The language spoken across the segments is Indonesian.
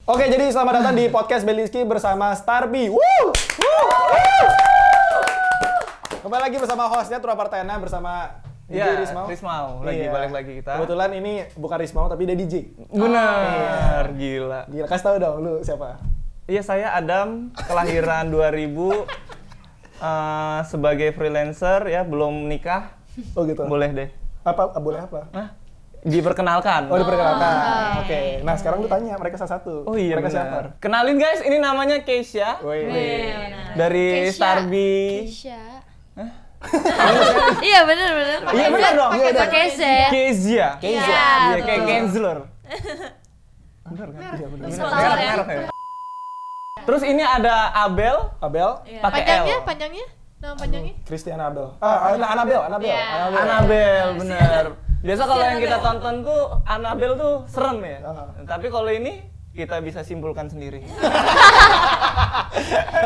Oke, jadi selamat datang di podcast Beliski bersama Starby. Kembali lagi bersama hostnya Tura Partena bersama DJ Rismau. Lagi balik lagi kita. Kebetulan ini bukan Rismau tapi dia DJ. Benar, gila. Kasih tahu dong lu siapa? Iya, saya Adam, kelahiran 2000, sebagai freelancer ya, belum nikah. Oh gitu. Boleh deh. Boleh apa? Hah? Diperkenalkan. Oh, diperkenalkan. Oke. Nah, sekarang lu tanya mereka satu. Oh iya, mereka benar. siapa? Kenalin guys, ini namanya Keisha. Dari Starby. Keisha. Iya benar. Iya benar dong. Pakai Keisha. Keisha. Iya, Kayak Gensler. Benar kan? Iya, benar. Merah ya. Terus ini ada Abel. Pakai L. Panjangnya? Nama panjangnya? Christiana Abel. Anabel. Anabel, bener. Biasa kalau yang kita tonton tuh Anabel tuh serem ya. Tapi kalau ini kita bisa simpulkan sendiri.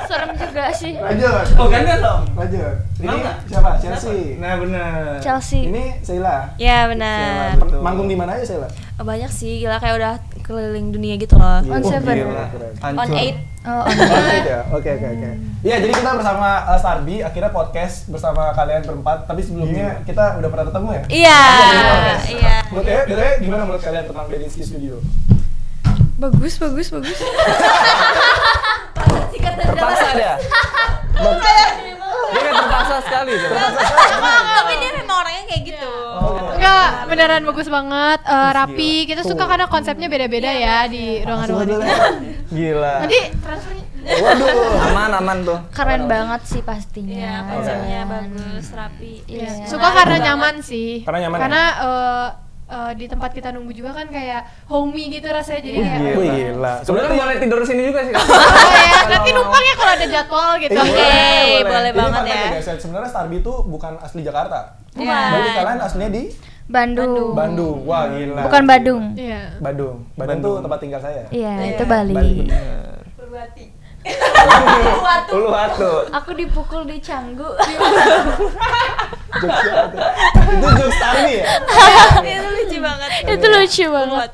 Serem juga sih. Lanjut. Oh, gantian dong. Lanjut. Ini Mana? siapa? Chelsea. Nah, bener. Chelsea. Ini Sheila. Ya benar. Betul. Manggung di mana aja Sheila? Banyak sih, gila kayak udah keliling dunia gitu loh. On Seven. Gila. On Eight. Oh, on Eight ya? Oke. Iya, jadi kita bersama Starby akhirnya podcast bersama kalian berempat. Tapi sebelumnya kita udah pernah ketemu ya? Iya. Menurut gimana menurut kalian tentang Beliski Studio? Bagus. Terpaksa dia. Dia kayak terpaksa sekali. Tapi dia memang orangnya kayak gitu. Enggak, beneran bagus banget, rapi. Kita suka karena konsepnya beda-beda ya di ruangan-ruangan ini. Gila. Nanti transfernya. Waduh. Aman tuh. Keren banget sih pastinya. Iya, konsepnya bagus, rapi. Iya. Suka karena nyaman sih. Karena nyaman. Karena di tempat kita nunggu juga kan kayak homey gitu rasanya, jadi kayak Wih, gila. Sebenarnya boleh tidur sini juga sih. nanti numpang ya kalau ada jadwal gitu. Oke, boleh Jadi banget fun fact ya. guys, sebenarnya Starby itu bukan asli Jakarta. Bukan. Jadi kalian aslinya di Bandung. Wah, gila. Bukan Badung. Iya. Badung tuh tempat tinggal saya. Iya, itu Bali. Uluwatu. Aku dipukul di Canggu. Jokes siapa tuh? Itu jokes Starby ya? Itu lucu banget. Itu lucu banget.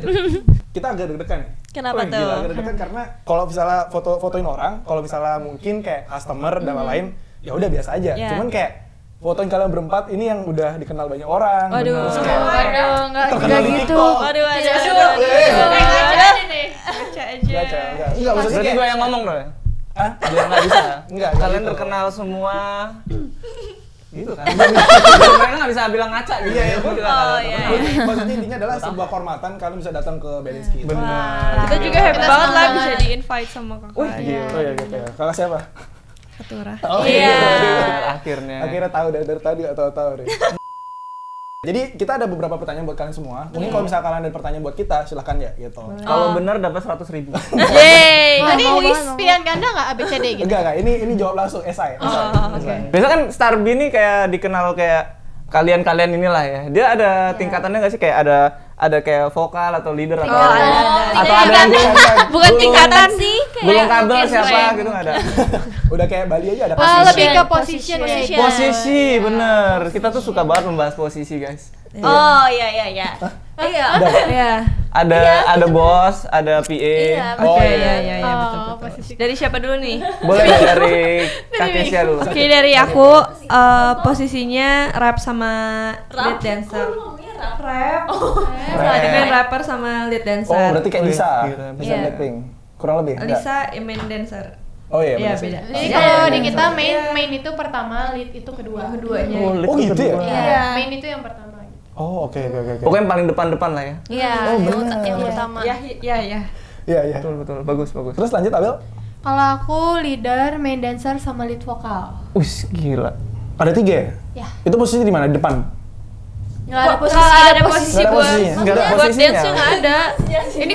Kita agak deg-degan ya? Kenapa tuh? Gila, agak deg-degan karena kalau misalnya fotoin orang, kalau misalnya mungkin kayak customer dan lain-lain, ya udah biasa aja. Yeah. Cuman kayak fotoin kalian berempat ini yang udah dikenal banyak orang. Waduh. Terus kayak Enggak terkenal di gitu. TikTok. Waduh. Baca aja. Enggak, maksudnya Berarti kayak gue yang ngomong dong ya? Hah? Biar nggak bisa. Enggak, Kalian gitu. terkenal semua. Gitu kan? Biar mereka nggak bisa bilang ngaca gitu. Iya, Gua juga Oh, nggak iya. tahu. Maksudnya intinya adalah sebuah kehormatan kalian bisa datang ke Beliski. Benar. Kita juga happy Kita banget lah senang bisa banget. di-invite sama kakak. Oh iya gitu ya. Kakak siapa? Ketura. Oh Iya. Akhirnya. Akhirnya tahu dari tadi nggak tahu deh. Jadi kita ada beberapa pertanyaan buat kalian semua. Mungkin kalau misalnya kalian ada pertanyaan buat kita, silahkan ya gitu. Kalau benar dapat 100.000. Yeay. Tadi mau kuis banget. pilihan ganda nggak ABCD gitu? Enggak, ini jawab langsung esai. Oke. Biasa kan Starby nih kayak dikenal kayak kalian inilah ya. Dia ada tingkatannya nggak sih, kayak ada kayak vokal atau leader atau atau ada yang Bukan tingkatan sih gulung kabel kayak siapa sesuai. gitu nggak ada. Udah kayak Bali aja ada Lebih ke position ya. Posisi bener. Kita tuh suka banget membahas posisi guys. Oh iya. Iya. Ada bos, ada PA. Iya, Oh, betul. iya. Iya, betul. Posisi. Dari siapa dulu nih? Boleh dari Kak Kesia dulu. Oke, dari aku posisinya rap sama lead dancer. Rap. Dia main rapper sama lead Oh, dancer. berarti kayak Lisa. Gila. Lisa Iya. Blackpink. Kurang lebih. enggak? Lisa main dancer. Oh iya, Iya, benar sih. beda. Jadi kalau di kita main itu pertama, lead itu kedua. Keduanya. Oh gitu ya? Iya. Main itu yang pertama. Oh, oke. Pokoknya yang paling depan lah ya. Iya, yang utama. Iya. Iya. Betul. Bagus. Terus lanjut Abel. Kalau aku leader, main dancer sama lead vokal. Us, gila. Ada 3 ya? Ya. Itu posisi di mana? Depan. Nggak ada posisi. Nggak ada posisi Nggak ada buat posisinya. Nggak ada buat posisinya. dance tuh nggak ada. Ini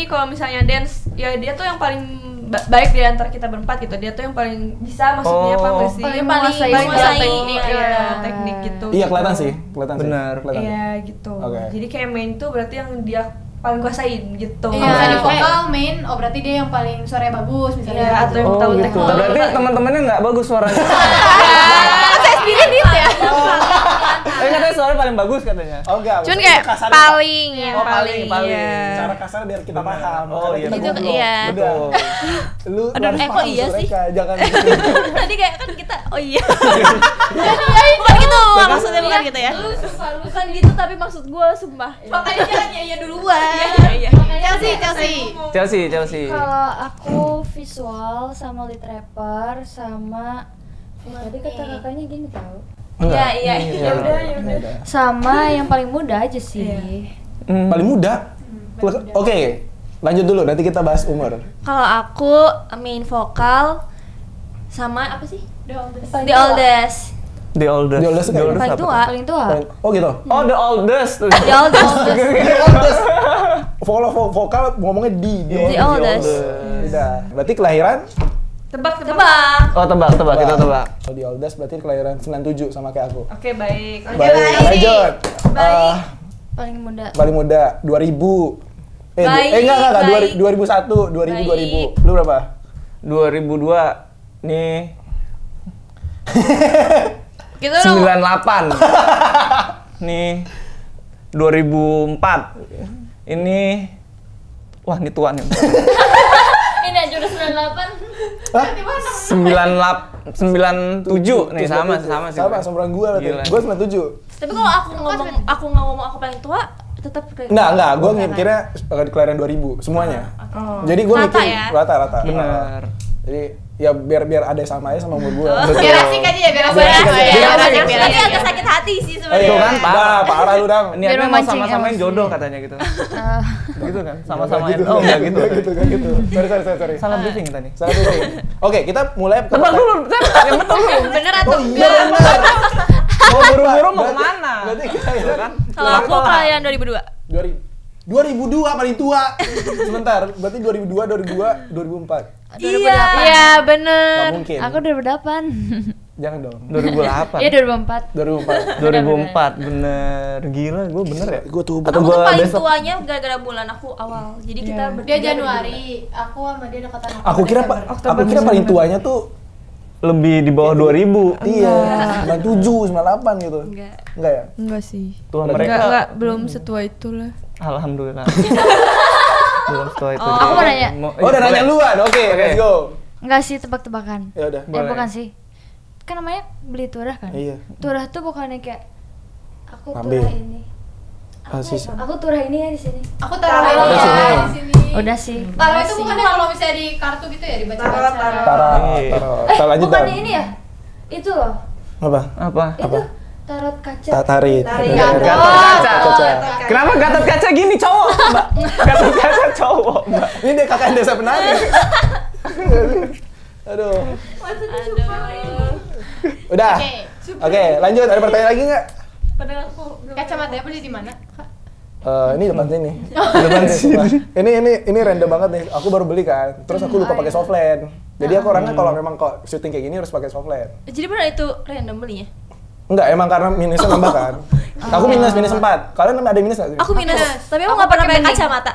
kalau misalnya dance, ya dia tuh yang paling baik di antara kita berempat gitu. Dia tuh yang paling bisa, maksudnya apa nggak sih? Paling Paling menguasai teknik, iya. teknik gitu. Iya, kelihatan sih. Benar. Kelihatan. Iya gitu. Oke. Jadi kayak main tuh berarti yang dia paling kuasain gitu. Iya, di vokal main, oh berarti dia yang paling suaranya bagus misalnya. Iya, atau yang Oh tahu gitu. teknik. Berarti teman-temannya nggak bagus suaranya. Saya sendiri lead ya. Tapi katanya suaranya paling bagus katanya. Oh enggak. Cuman maksudnya kayak kasarnya, paling Pak. yang Oh, paling. iya. Cara kasar biar kita paham. Oh, karena iya. kita Itu, goblok. iya. Udah. Lu Aduh, harus kok paham iya sih? mereka, jangan gitu. Tadi kayak kan kita, oh iya. Bukan gitu, maksudnya bukan gitu ya. Bukan gitu, tapi maksud gue sumpah. Makanya jangan iya duluan. Iya. Chelsea. Kalau aku visual sama lead rapper sama tadi kata kakaknya gini tau. Enggak. Iya. Ya udah. Sama yang paling muda aja sih. Paling muda. Oke. Lanjut dulu, nanti kita bahas umur. Kalau aku main vokal sama apa sih? The oldest. The oldest. The oldest kayak Paling apa tua. Paling tua. Oh gitu. Oh, the oldest. The oldest. Vokal ngomongnya The oldest. Udah. Berarti kelahiran Tebak. Oh, tebak, kita tebak. Kalau di oldest berarti kelahiran 97 sama kayak aku. Oke, baik. Baik. Lanjut. Paling muda. Paling muda 2000. Baik, Enggak, baik. 2001, 2000. Lu berapa? 2002. Nih. Kita dong. 98. Nih. 2004. Ini wah, ini tua nih. Ini aja udah 98. 97 nih sama sih. Sama seumuran gua berarti. Gila. Gua 97. Tapi kalau aku ngomong aku paling tua, tetap kayak Enggak, gua mikirnya kelahiran 2000 semuanya. Jadi gua Rata mikir ya? rata. Benar. Jadi ya biar ada sama aja sama umur gua. Betul. Biar asik aja ya, biar asik. Biar asik aja. Biar asik, Tapi biar asik. agak sakit hati sih Oh, sebenarnya. Tuh kan, Dah, parah lu dang. Niatnya mau memancing sama-samain emosi. jodoh katanya gitu. Gitu kan? Sama-samain. Gitu. Oh, enggak gitu. Enggak gitu. Sorry. Salah briefing tadi. Salah briefing. Oke, kita mulai Tebak dulu, yang betul dulu. Bener atau Oh iya enggak? benar. Mau buru-buru mau kemana? Berarti kita ya. Kalau aku kalian 2002. 2002 paling tua. Sebentar, berarti 2002, 2004. Iya, bener. Gak mungkin. Aku 2008. Jangan dong. 2008. Iya 2004. 2004. 2004, bener. Gila, gue bener ya? Gue tuh Atau Aku gua tuh paling besok- tuanya gara-gara bulan aku awal. Jadi kita Dia Januari, aku sama dia dekatan Aku kira paling tuanya tuh Lebih di bawah 2000. iya, 97, 98 gitu. Enggak. Enggak ya? Enggak sih. Tua mereka. Belum setua itulah. Alhamdulillah. Belum setua itu. Aku mau nanya. Oh, udah nanya luan. Oke, let's go. Enggak sih, tebak-tebakan. Ya udah. Boleh. Bukan sih. Kan namanya beli turah kan? Iya. Turah tuh bukannya kayak aku Ambil. turah ini. Sisa. Aku turah ini ya di sini. Aku taruh Udah ya sini. di sini. Udah sih. Taruh itu bukannya kalau misalnya di kartu gitu ya dibaca-baca. Taruh. Kita lanjut bukan Dan. ini ya? Itu loh. Apa? Apa? Itu tarot kaca. Tarik. Gatot kaca. Kenapa Gatot kaca gini cowok, Mbak? Gatot kaca cowok, Mbak. Ini dia kakak desa penari. Aduh. Udah. Oke, lanjut. Ada pertanyaan lagi nggak? Padahal aku Kacamatanya beli di mana? Kak? Ini depan sini. Depan sini. Ini random banget nih. Aku baru beli kan. Terus aku lupa pakai softland. Jadi aku orangnya kalau memang kok syuting kayak gini harus pakai softland. Jadi benar itu random belinya? Enggak, emang karena minusnya nambah kan. Aku minus 4. Kalian ada minus nggak? Aku minus. Tapi aku Aku nggak pernah pakai pakai bening. kacamata.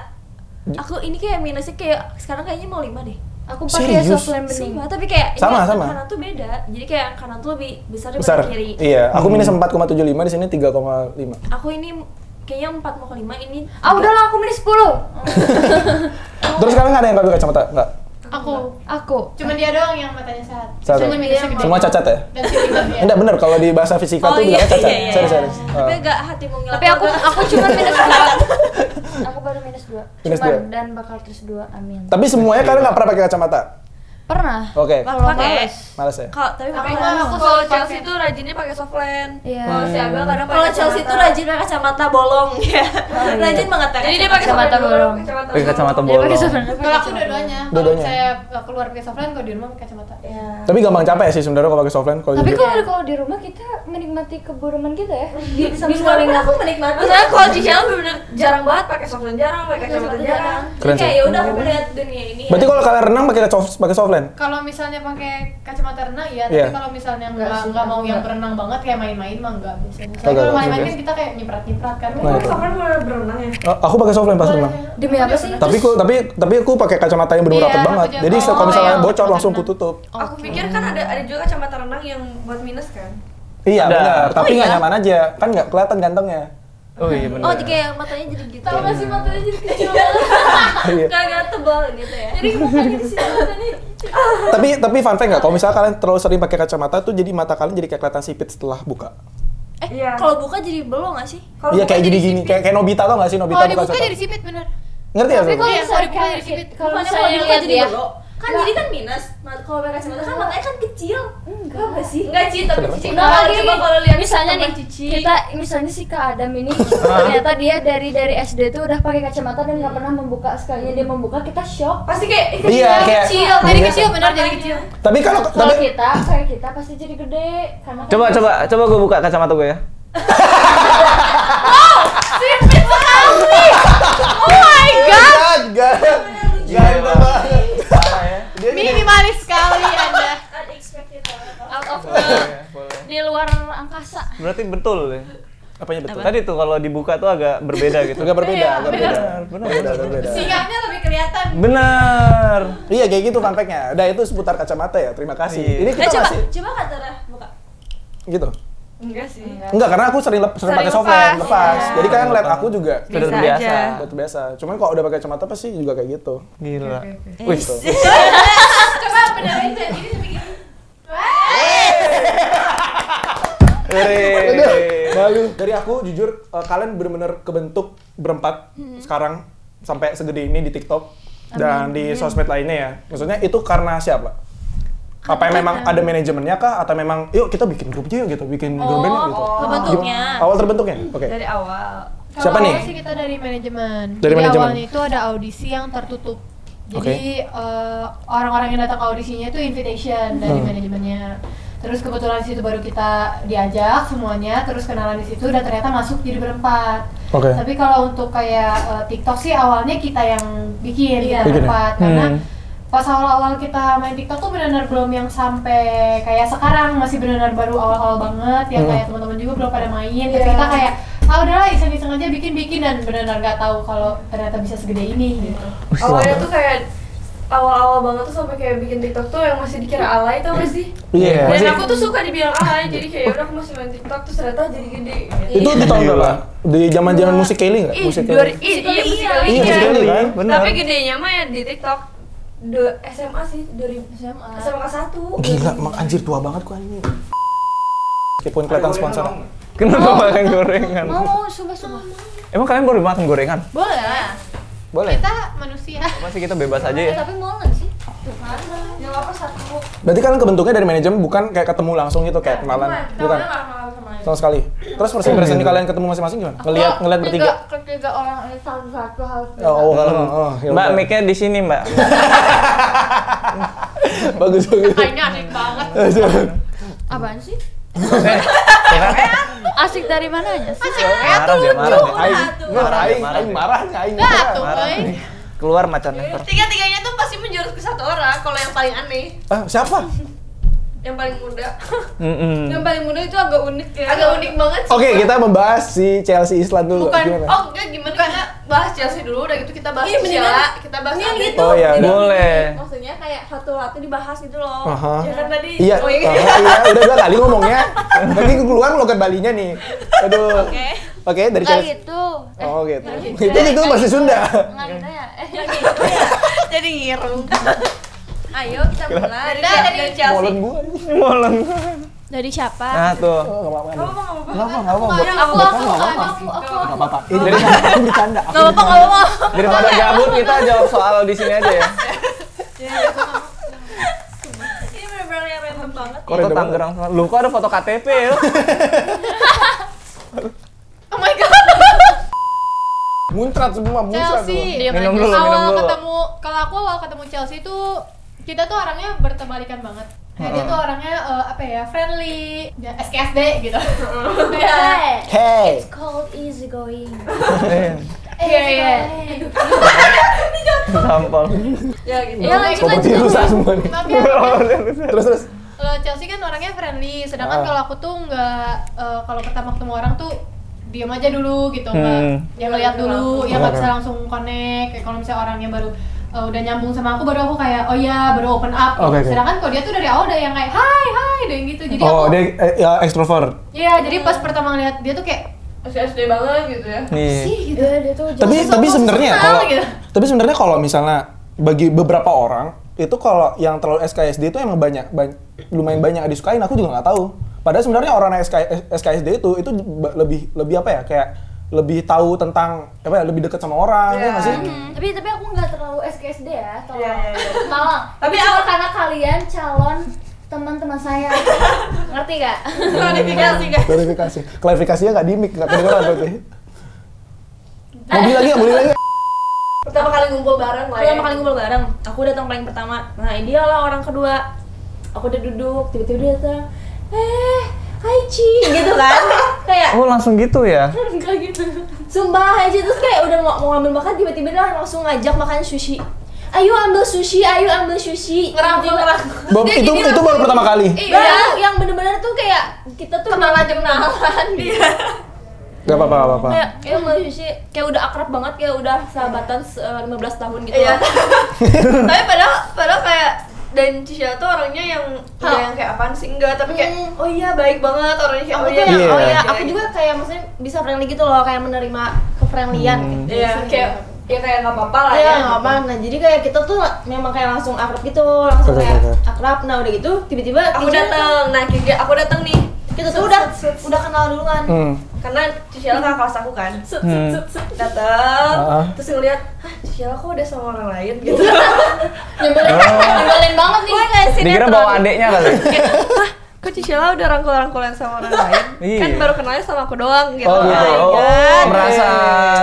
Aku ini kayak minusnya kayak sekarang kayaknya mau 5 deh. Aku pakai Serius? softland bening. Sumpah, tapi kayak Sama, ini sama. kanan tuh beda. Jadi kayak kanan tuh lebih besar Besar. daripada kiri. Iya, aku minus 4,75 di sini 3,5. Aku ini kayaknya 4,5 ini. Ah udahlah aku minus 10. Terus kalian nggak ada yang pakai kacamata? Enggak. Aku. Cuma dia doang yang matanya sehat. Satu. Cuma minusnya gede. Semua cacat ya? Dan silinder Enggak bener, kalau di bahasa fisika tuh bilangnya cacat. Serius. Tapi enggak hatimu ngelak. Tapi aku cuma minus 2. Aku baru minus 2. Minus Cuman 2. dan bakal terus 2. Amin. Tapi semuanya kalian nggak pernah pakai kacamata? Pernah. Oke, Kalau Pakai. males. males ya? Tapi Aku pakai. mah aku Kalau selalu Chelsea pakai. tuh rajinnya pakai softland. Iya. Kalau si Abel kadang Kalau Chelsea tuh rajin pakai kacamata bolong ya. Rajin banget pakai. Jadi dia pakai Kacamata softland bolong. Pakai kacamata Dia pakai bolong. softland. Kalau aku dua-duanya. Kalau Dua-duanya. saya keluar pakai softland, kalau di rumah pakai kacamata. Ya. Tapi gampang capek sih sebenarnya kalau pakai softland. Tapi kalau di rumah kita menikmati keburuman kita ya. Di luar pun aku menikmati. Maksudnya kalau di channel bener-bener jarang banget pakai softland, jarang pakai kacamata jarang. Keren sih. Kayak ya udah aku melihat dunia ini. Berarti kalau kalian renang pakai softland? Kalau misalnya pakai kacamata renang iya, Iya. tapi kalau misalnya Enggak sih, nggak mau yang enggak. berenang banget kayak main-main mah enggak biasanya. Enggak, Soalnya kalau enggak, main-main enggak. kan kita kayak nyiprat-nyiprat kan. Nah, itu. Softland bener berenang ya. Aku pakai softland pas renang. Demi apa sih? Tapi aku pakai kacamata yang bener-bener Iya, rapet banget. aku juga. Jadi Oh, kalau misalnya yang bocor buat langsung renang. kututup. Aku pikir kan ada juga kacamata renang yang buat minus kan. Iya Ada. benar, tapi nggak iya? nyaman aja, kan nggak kelihatan gantengnya. Oh iya benar. Oh, kayak matanya jadi gitu. Tahu nggak sih matanya jadi kecil banget? Iya. Kayak tebal gitu ya. Jadi mukanya di sini matanya. Tapi fun fact nggak? Kalau misalnya kalian terlalu sering pakai kacamata tuh jadi mata kalian jadi kayak kelihatan sipit setelah buka. Iya. Kalau buka jadi belok nggak sih? Kalau Iya bukan kayak jadi gini-gini, kayak Nobita tau nggak sih Nobita Kalau buka dibuka kacamata? jadi sipit bener. Ngerti ya? Tapi kalau Iya, misalnya kalau dibuka jadi sipit. kalau Bukannya misalnya kalau dibuka lihat jadi ya, belok. Kan jadi kan minus. Kalau pakai kacamata kan matanya kan kecil. Enggak sih? Enggak Ci, tapi Cici Nah, lagi coba kalau lihat misalnya nih teman Cici. kita misalnya si Kak Adam ini ternyata dia dari SD tuh udah pakai kacamata dan nggak pernah membuka, sekalinya dia membuka kita shock. pasti kayak Iya, kayak- kecil, Jadi kecil bener jadi kecil. Tapi kalau Kalau kita pasti jadi gede karena Coba gue buka kacamata gue ya. ganteng banget. Parah ya. Minimalis sekali Anda. Unexpected. out of the Boleh, boleh. di luar angkasa. Berarti betul ya. Apanya betul? Tadi tuh kalau dibuka tuh agak berbeda gitu. Agak berbeda, Iya, agak benar. berbeda. Berbeda. Singapnya lebih kelihatan. Benar. Iya kayak gitu fun fact-nya. Udah itu seputar kacamata ya. Terima kasih. Iya. Ini kita coba, masih coba kata Rah, buka. gitu. Enggak sih. Enggak, karena aku sering Sering pakai software, lepas. lepas. Iya. Jadi kalian ngeliat aku juga Sudah Bisa terbiasa. aja. udah terbiasa. Cuman kalau udah pakai kacamata pasti juga kayak gitu. Gila. Gitu. Wih. Coba benerin jadi ini begini. Aduh, malu. Dari aku jujur kalian bener-bener kebentuk berempat sekarang sampai segede ini di TikTok dan di sosmed lainnya ya. Maksudnya itu karena siapa? Apa yang memang ada manajemennya kah atau memang yuk kita bikin grup aja yuk gitu, bikin girl band yuk gitu. Kebentuknya. Awal terbentuknya. Oke. Dari awal. Siapa Kalau nih? awal sih kita dari manajemen. Dari Jadi manajemen. awalnya itu ada audisi yang tertutup. Jadi orang-orang yang datang ke audisinya itu invitation dari manajemennya. Terus kebetulan di situ baru kita diajak semuanya, terus kenalan di situ dan ternyata masuk jadi berempat. Oke. Tapi kalau untuk kayak TikTok sih awalnya kita yang bikin Iya. kita Bikin ya? berempat karena pas awal-awal kita main TikTok tuh benar-benar belum yang sampai kayak sekarang, masih benar-benar baru awal-awal banget yang kayak teman-teman juga belum pada main. Terus kita kayak udahlah iseng-iseng aja bikin dan benar-benar nggak tahu kalau ternyata bisa segede ini gitu. Awalnya tuh kayak awal-awal banget tuh sampai kayak bikin TikTok tuh yang masih dikira alay tau gak sih? Iya. Dan aku tuh suka dibilang alay, jadi kayak udah aku masih main TikTok terus ternyata jadi gede. Itu di tahun berapa? Di zaman-zaman musik Kelly nggak? Musik Kelly. Iya, musik Iya, kali musik Kelly kan? Benar. Tapi gedenya mah ya di TikTok SMA sih, 2000 SMA kelas 1. Gila, mak anjir tua banget gua ini. Meskipun kelihatan sponsor. Kenapa makan gorengan? Mau sumpah. Emang kalian boleh makan gorengan? Boleh lah. Boleh. Kita manusia. Apa sih kita bebas aja ya? Tapi mau nggak sih? Yang apa satu? Berarti kalian kebentuknya dari manajemen bukan kayak ketemu langsung gitu kayak kenalan, bukan? Sama sekali. Terus first impression kalian ketemu masing-masing gimana? Ngeliat bertiga. Ketiga orang ini satu-satu harus. Ya Mbak, udah. mic-nya di sini, Mbak. Bagus bagus. Kayaknya asik banget. Apaan sih? Ya kan? Asik dari mananya sih? Marah dia, marah dia. Aing marah, aing Nah, marah. tuh, Marah. boy. Keluar macannya. Tiga-tiganya tuh pasti menjurus ke satu orang. Kalau yang paling aneh, Ah, siapa? Yang paling muda. yang paling muda itu agak unik ya. Agak unik banget. Oke, kita membahas si Chelsea Islan dulu. Bukan. Gimana? Oh enggak, gimana kita bahas Chelsea dulu, udah gitu kita bahas Sheila, kita bahas Ade. Oh iya. Boleh. Maksudnya kayak satu-satu dibahas gitu loh. Aha. Ya kan tadi. Iya, Oh iya. iya, udah 2 kali ngomongnya. Nanti keluar logat Balinya nih. Aduh. Oke. Oke, dari Nggak Chelsea. gitu. Oh, gitu. Itu bahasa Sunda. Nggak gitu ya. Jadi ngirung. Ayo kita mulai dari Chelsea. Molen gua. Molen. Dari siapa? Nah, tuh. Oh, enggak apa-apa. Enggak Enggak apa-apa. Aku. Apa-apa. Ini aku bercanda. apa-apa, enggak apa-apa. Daripada gabut kita jawab soal di sini aja ya. Ini benar-benar yang random banget. Foto Tangerang. Lu kok ada foto KTP ya? Oh my god. Muncrat semua, muncrat semua. Chelsea. Minum dulu, awal minum dulu. ketemu, kalau aku awal ketemu Chelsea tuh kita tuh orangnya bertebalikan banget. Kayak dia tuh orangnya apa ya, friendly, ya, SKSD gitu. Ya. Hey. It's called easy going. Iya. Sampel. Ya gitu. Ya lanjut Kompetisi rusak semua nih. Tapi ya, Terus. kalau Chelsea kan orangnya friendly, sedangkan kalau aku tuh nggak, kalau pertama ketemu orang tuh diam aja dulu gitu, nggak yang ngeliat dulu, ya nggak bisa langsung connect. Kayak kalau misalnya orangnya baru udah nyambung sama aku, baru aku kayak oh ya baru open up. Oke. Sedangkan kalau dia tuh dari awal udah yang kayak hai udah yang gitu. Jadi Oh, aku dia ya, ekstrovert. iya, jadi pas pertama ngeliat dia tuh kayak SD banget gitu ya. Nih. gitu. Iya, dia tuh Tapi sebenarnya kalau gitu. tapi sebenarnya kalau misalnya bagi beberapa orang itu kalau yang terlalu SKSD itu emang lumayan banyak yang disukain, aku juga nggak tahu. Padahal sebenarnya orang SKSD itu lebih apa ya, kayak lebih tahu tentang apa ya, lebih dekat sama orang ya nggak sih? Tapi aku nggak terlalu SKSD ya, tolong. Iya. Malang. Tapi cuma karena kalian calon teman-teman saya. Ngerti gak? Klarifikasinya nggak di mic, nggak kedengeran berarti. Mau beli lagi? Pertama kali ngumpul bareng. Aku datang paling pertama. Nah, dia lah orang kedua. Aku udah duduk, tiba-tiba dia datang. Hai Ci, gitu kan. Kayak Oh, langsung gitu ya? enggak gitu. Sumpah Hai Ci, terus kayak udah mau ngambil makan, tiba-tiba dia langsung ngajak makan sushi. Ayo ambil sushi. Ngerangkul. Itu baru pertama kali. Iya, yang bener-bener tuh kayak kita tuh kenalan. Iya. Gak apa-apa. Kayak ambil sushi, kayak udah akrab banget, kayak udah sahabatan 15 tahun gitu. Iya. loh. Tapi padahal kayak dan Cisha tuh orangnya yang yang kayak apaan sih, enggak, tapi kayak oh iya baik banget orangnya, kayak Aku oh tuh iya. yang, Iya. aku juga kayak maksudnya bisa friendly gitu loh, kayak menerima ke-friendlyan gitu. Iya, kayak ya kayak nggak apa-apa lah Iya, ya. nggak apa. Nah, jadi kayak kita tuh memang kayak langsung akrab gitu, langsung Oke. kayak akrab. Nah, udah gitu tiba-tiba Aku Cisha dateng, nah kayak aku dateng nih. kita tuh udah kenal duluan. Karena Cisha kakak kelas aku kan. Dateng, terus ngeliat, Cisha kok udah sama orang lain gitu. Nyebelin banget nih. Gue nggak sih Dikira bawa adeknya kali. kok Cisha udah rangkul-rangkulan sama orang lain? Iya. Kan baru kenalnya sama aku doang gitu. Oh, gitu. Kan. Oh, merasa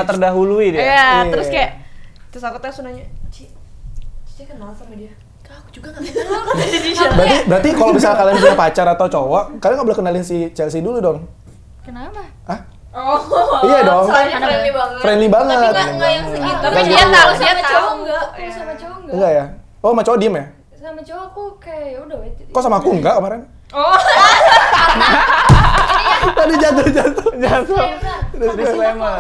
terdahului dia. Iya, terus kayak terus aku langsung nanya, Ci kenal sama dia? Aku juga gak kenal kata Cisha. Berarti kalau misalnya kalian punya pacar atau cowok, kalian nggak boleh kenalin si Chelsea dulu dong. Kenapa? Hah? Oh, Iya dong. soalnya friendly banget. Friendly banget. Tapi nggak yang segitu. Tapi Nggak dia gitu. tahu, dia Sama tahu. cowok enggak? Kalau sama cowok enggak? Enggak ya? Oh, sama cowok diem ya? Sama cowok aku kayak ya udah wait. Kok sama aku enggak kemarin? Oh, Tadi jatuh. Disclaimer.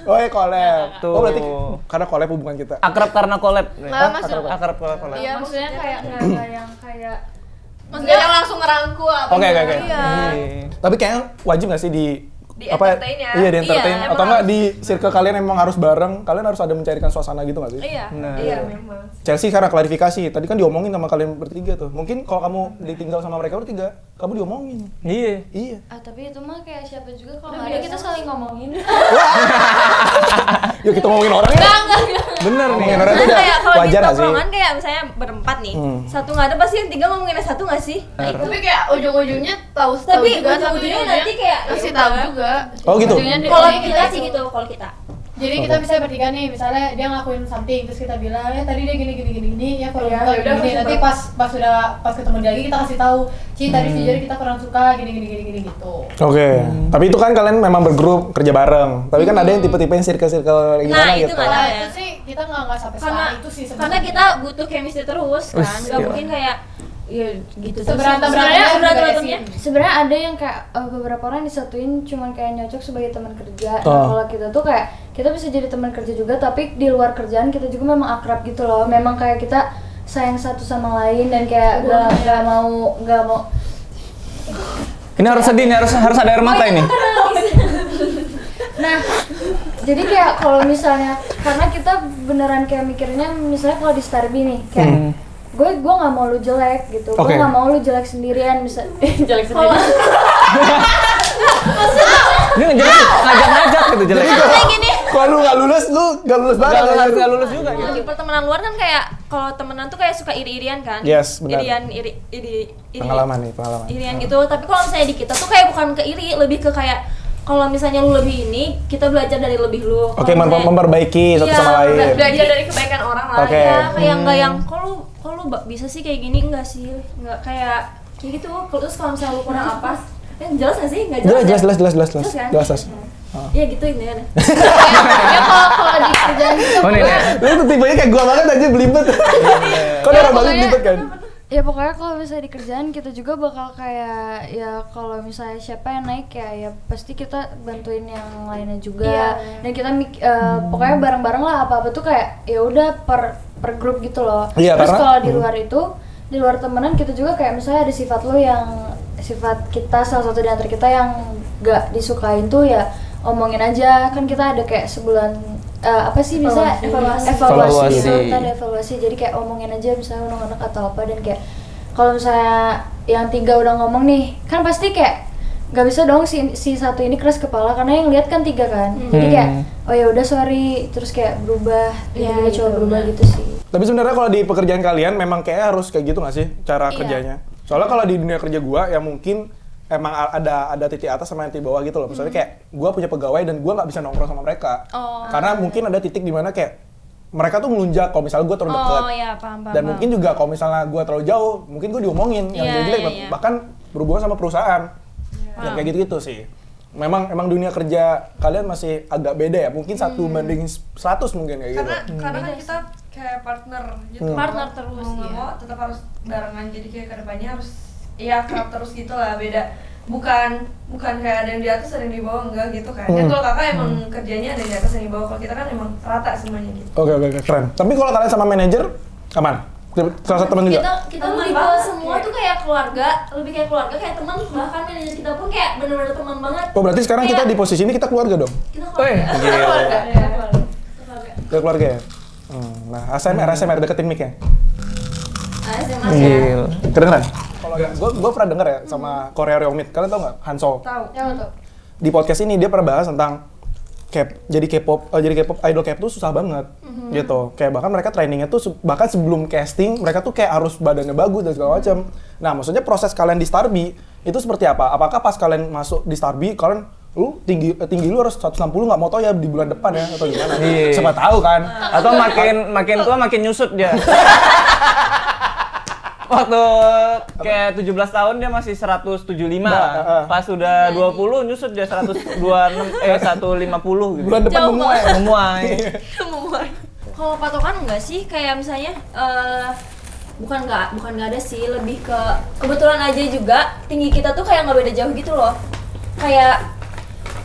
Oh ya collab. Tuh. Oh berarti karena collab hubungan kita. Akrab karena collab. Nggak, maksud- Akrab karena collab. Iya, Maksudnya kayak nggak yang kayak maksudnya yang langsung ngerangkul apa? Oke. Iya. Tapi kayaknya wajib nggak sih di entertain ya? Iya, di entertain. Iya, Atau emang enggak di circle kalian emang harus bareng, kalian harus ada mencarikan suasana gitu nggak sih? Iya, Nah. iya memang. Chelsea karena klarifikasi, tadi kan diomongin sama kalian bertiga tuh. Mungkin kalau kamu ditinggal sama mereka bertiga, kamu diomongin. Iya. Iya. tapi itu mah kayak siapa juga kalau nggak ada kita saling ngomongin. Yuk kita ngomongin orang ya. Bener nih. Ngomongin orang itu udah Kayak kalau di wajar nggak sih? tongkrongan kayak misalnya berempat nih, satu nggak ada pasti yang tiga ngomongin yang satu nggak sih? Tapi kayak ujung-ujungnya tahu Tapi juga, ujung-ujungnya nanti kayak pasti ya tahu udah. juga. Oh gitu. Kalau kita sih gitu, kalau kita. Jadi kita bisa bertiga nih, misalnya dia ngelakuin something, terus kita bilang ya tadi dia gini, ya kalau Ya, kita udah, gini, nanti pas ketemu dia lagi kita kasih tahu, Ci tadi jujur kita kurang suka gini gitu. Oke. Tapi itu kan kalian memang bergrup kerja bareng. Tapi kan ada yang tipe-tipe yang circle-circle gimana Nah, itu gitu. nggak ada. Nah ya. itu sih kita nggak sampai Karena sekarang itu sih karena sebenarnya. kita butuh chemistry terus kan, Wih, nggak gila. mungkin kayak ya gitu terus. Seberantem-berantemnya Seberantem-berantemnya. Sebenarnya ada yang kayak beberapa orang disatuin cuman kayak nyocok sebagai teman kerja. Oh. Nah, kalau kita tuh kayak kita bisa jadi teman kerja juga, tapi di luar kerjaan kita juga memang akrab gitu loh. Memang kayak kita sayang satu sama lain dan kayak nggak mau Ini harus sedih nih, harus ada air mata ini. Nah, jadi kayak kalau misalnya karena kita beneran kayak mikirnya misalnya kalau di Starby nih kayak gue nggak mau lu jelek gitu, Oke. gue nggak mau lu jelek sendirian bisa jelek sendirian. Dia ngajak gitu jelek. Kayak gini. Kalau lu nggak lulus banget. Nggak lulus juga gitu. Di pertemanan luar kan kayak kalau temenan tuh kayak suka iri-irian kan? Yes, benar. Iri. Pengalaman. Irian gitu. Tapi kalau misalnya di kita tuh kayak bukan ke iri, lebih ke kayak kalau misalnya lu lebih ini, kita belajar dari lebih lu. Oke, Kalau misalnya- memperbaiki satu Iya, sama lain. belajar dari kebaikan orang lah. Oke. Ya, kayak enggak yang kok lu bisa sih kayak gini, enggak sih. Enggak kayak gitu. Terus kalau misalnya lu kurang apa? Jelas nggak sih? Nggak jelas. Jelas. kan? Jelas. Iya gitu ini ya. Ya kalau di kerjaan gitu Oh nih. Lu tuh tipenya kayak gua banget aja belibet. Kok Ya, orang banget pokoknya- belibet kan? ya pokoknya kalau misalnya di kerjaan kita juga bakal kayak ya kalau misalnya siapa yang naik ya pasti kita bantuin yang lainnya juga. Iya. Dan kita pokoknya bareng-bareng lah apa-apa tuh kayak ya udah per per grup gitu loh. Iya, Terus karena- kalau di luar itu, di luar temenan kita juga kayak misalnya ada sifat lo yang sifat kita salah satu di antara kita yang gak disukain tuh ya omongin aja. Kan kita ada kayak sebulan apa sih bisa evaluasi gitu, kita ada evaluasi. Jadi kayak omongin aja misalnya anak-anak atau apa, dan kayak kalau misalnya yang 3 udah ngomong nih, kan pasti kayak gak bisa dong si satu ini keras kepala karena yang lihat kan 3 kan. Jadi kayak oh ya udah sorry, terus kayak berubah, tiba-tiba coba berubah gitu sih. Tapi sebenarnya kalau di pekerjaan kalian memang kayak harus kayak gitu nggak sih cara kerjanya? Soalnya kalau di dunia kerja gua ya mungkin emang ada titik atas sama titik bawah gitu loh. Misalnya kayak gua punya pegawai dan gua nggak bisa nongkrong sama mereka. Karena mungkin ada titik di mana kayak mereka tuh melunjak kalau misalnya gua terlalu dekat. Iya, paham. Dan mungkin juga kalau misalnya gua terlalu jauh, mungkin gua diomongin yang jelek-jelek, bahkan berhubungan sama perusahaan. Yang kayak gitu-gitu sih. Emang dunia kerja kalian masih agak beda ya. Mungkin 1 banding 100 mungkin kayak gitu. Karena kan kita kayak partner gitu. Partner terus, mau nggak iya. mau tetap harus barengan, jadi kayak kedepannya harus ya akrab terus gitu lah. Beda bukan kayak ada yang di atas ada yang di bawah, enggak gitu kan. Ya kalau kakak emang kerjanya ada yang di atas ada yang di bawah, kalau kita kan emang rata semuanya gitu. Oke, keren. Tapi kalau kalian sama manajer aman? Salah satu teman juga? Kita tipe semua tuh kayak keluarga, lebih kayak keluarga, kayak teman. Bahkan manajer kita pun kayak bener-bener teman banget. Oh berarti sekarang kita di posisi ini kita keluarga dong? Kita keluarga. Gila. Kita keluarga ya? Nah, ASMR deketin mic ya? SMA Gila. Kedengeran? Kalau gue pernah denger ya sama Korea Ryomit. Kalian tau nggak? Hanso. Tahu. Di podcast ini dia pernah bahas tentang jadi K-pop idol K-pop tuh susah banget gitu. Kayak bahkan mereka trainingnya tuh bahkan sebelum casting mereka tuh kayak harus badannya bagus dan segala macam. Nah, maksudnya proses kalian di Starby itu seperti apa? Apakah pas kalian masuk di Starby kalian tinggi lu harus 160 nggak mau tau ya di bulan depan ya atau gimana? Siapa tahu kan? Atau makin tua makin nyusut dia. Waktu kayak 17 tahun dia masih 175. Pas udah 20 nyusut dia 150 gitu. Bulan depan Memuai. Kalau patokan enggak sih, kayak misalnya bukan nggak ada sih, lebih ke kebetulan aja juga tinggi kita tuh kayak nggak beda jauh gitu loh. Kayak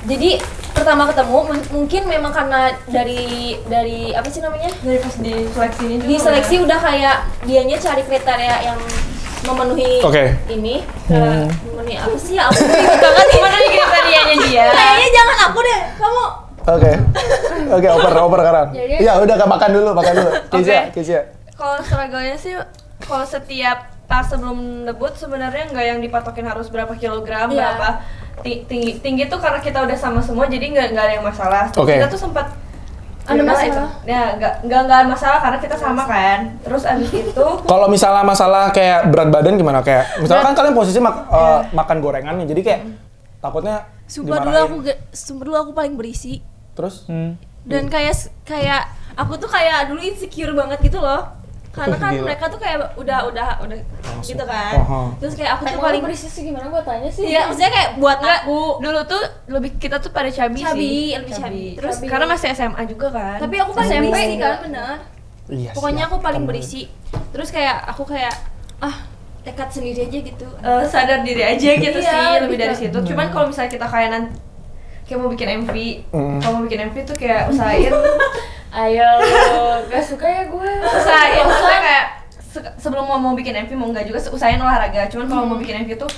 jadi pertama ketemu mungkin memang karena dari apa sih namanya? Dari pas di seleksi ini juga. Di seleksi udah kayak dianya cari kriteria yang memenuhi ini. Memenuhi apa sih? Aku bingung banget memenuhi kriterianya dia. Kayaknya jangan aku deh, kamu. Oke, oper sekarang. Iya, udah makan dulu. Kezia. Kalau struggle-nya sih, kalau setiap pas sebelum debut sebenarnya nggak yang dipatokin harus berapa kilogram, berapa tinggi tuh karena kita udah sama semua, jadi nggak ada yang masalah. Kita tuh sempat ada masalah itu. Ya nggak masalah karena kita sama kan. Terus abis itu Kalau misalnya masalah kayak berat badan gimana? Kayak misalkan kalian posisi makan gorengan nih, jadi kayak takutnya Sumpah dulu aku paling berisi. Terus? Dan kayak aku tuh kayak dulu insecure banget gitu loh. Karena kan mereka tuh kayak udah gitu kan. Terus kayak aku tuh paling berisi sih gimana gua tanya sih. Iya, maksudnya kayak buat aku dulu tuh kita tuh pada cabi sih. lebih cabi. Terus karena masih SMA juga kan. Tapi aku paling SMP berisi kan, bener. Iya. Pokoknya aku paling berisi. Terus kayak aku tekad sendiri aja gitu. Sadar diri aja gitu Iya, sih, lebih bisa. dari situ. Cuman kalau misalnya kita kayak nanti kayak mau bikin MV, kalau mau bikin MV tuh kayak usahain Ayo, gak suka ya gue. usahain maksudnya kayak sebelum mau bikin MV mau enggak juga usahain olahraga. Cuman kalau mau bikin MV tuh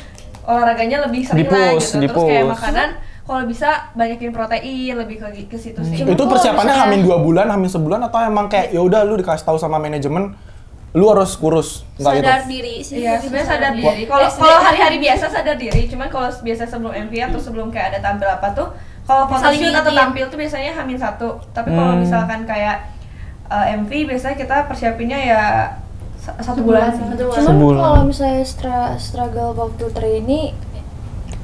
olahraganya lebih sering lah gitu. Terus kayak makanan kalau bisa banyakin protein, lebih ke situ sih. Itu persiapannya hamin 2 bulan, hamin sebulan atau emang kayak ya udah lu dikasih tahu sama manajemen lu harus kurus, enggak gitu? Sadar diri sih. Iya, sebenarnya sadar diri. Kalau hari-hari biasa sadar diri, cuman kalau biasa sebelum MV atau sebelum kayak ada tampil apa tuh, kalau photoshoot atau tampil tuh biasanya hamin 1. Tapi kalau misalkan kayak MV biasanya kita persiapinnya ya 1 bulan sih. Cuman kalau misalnya struggle waktu trainee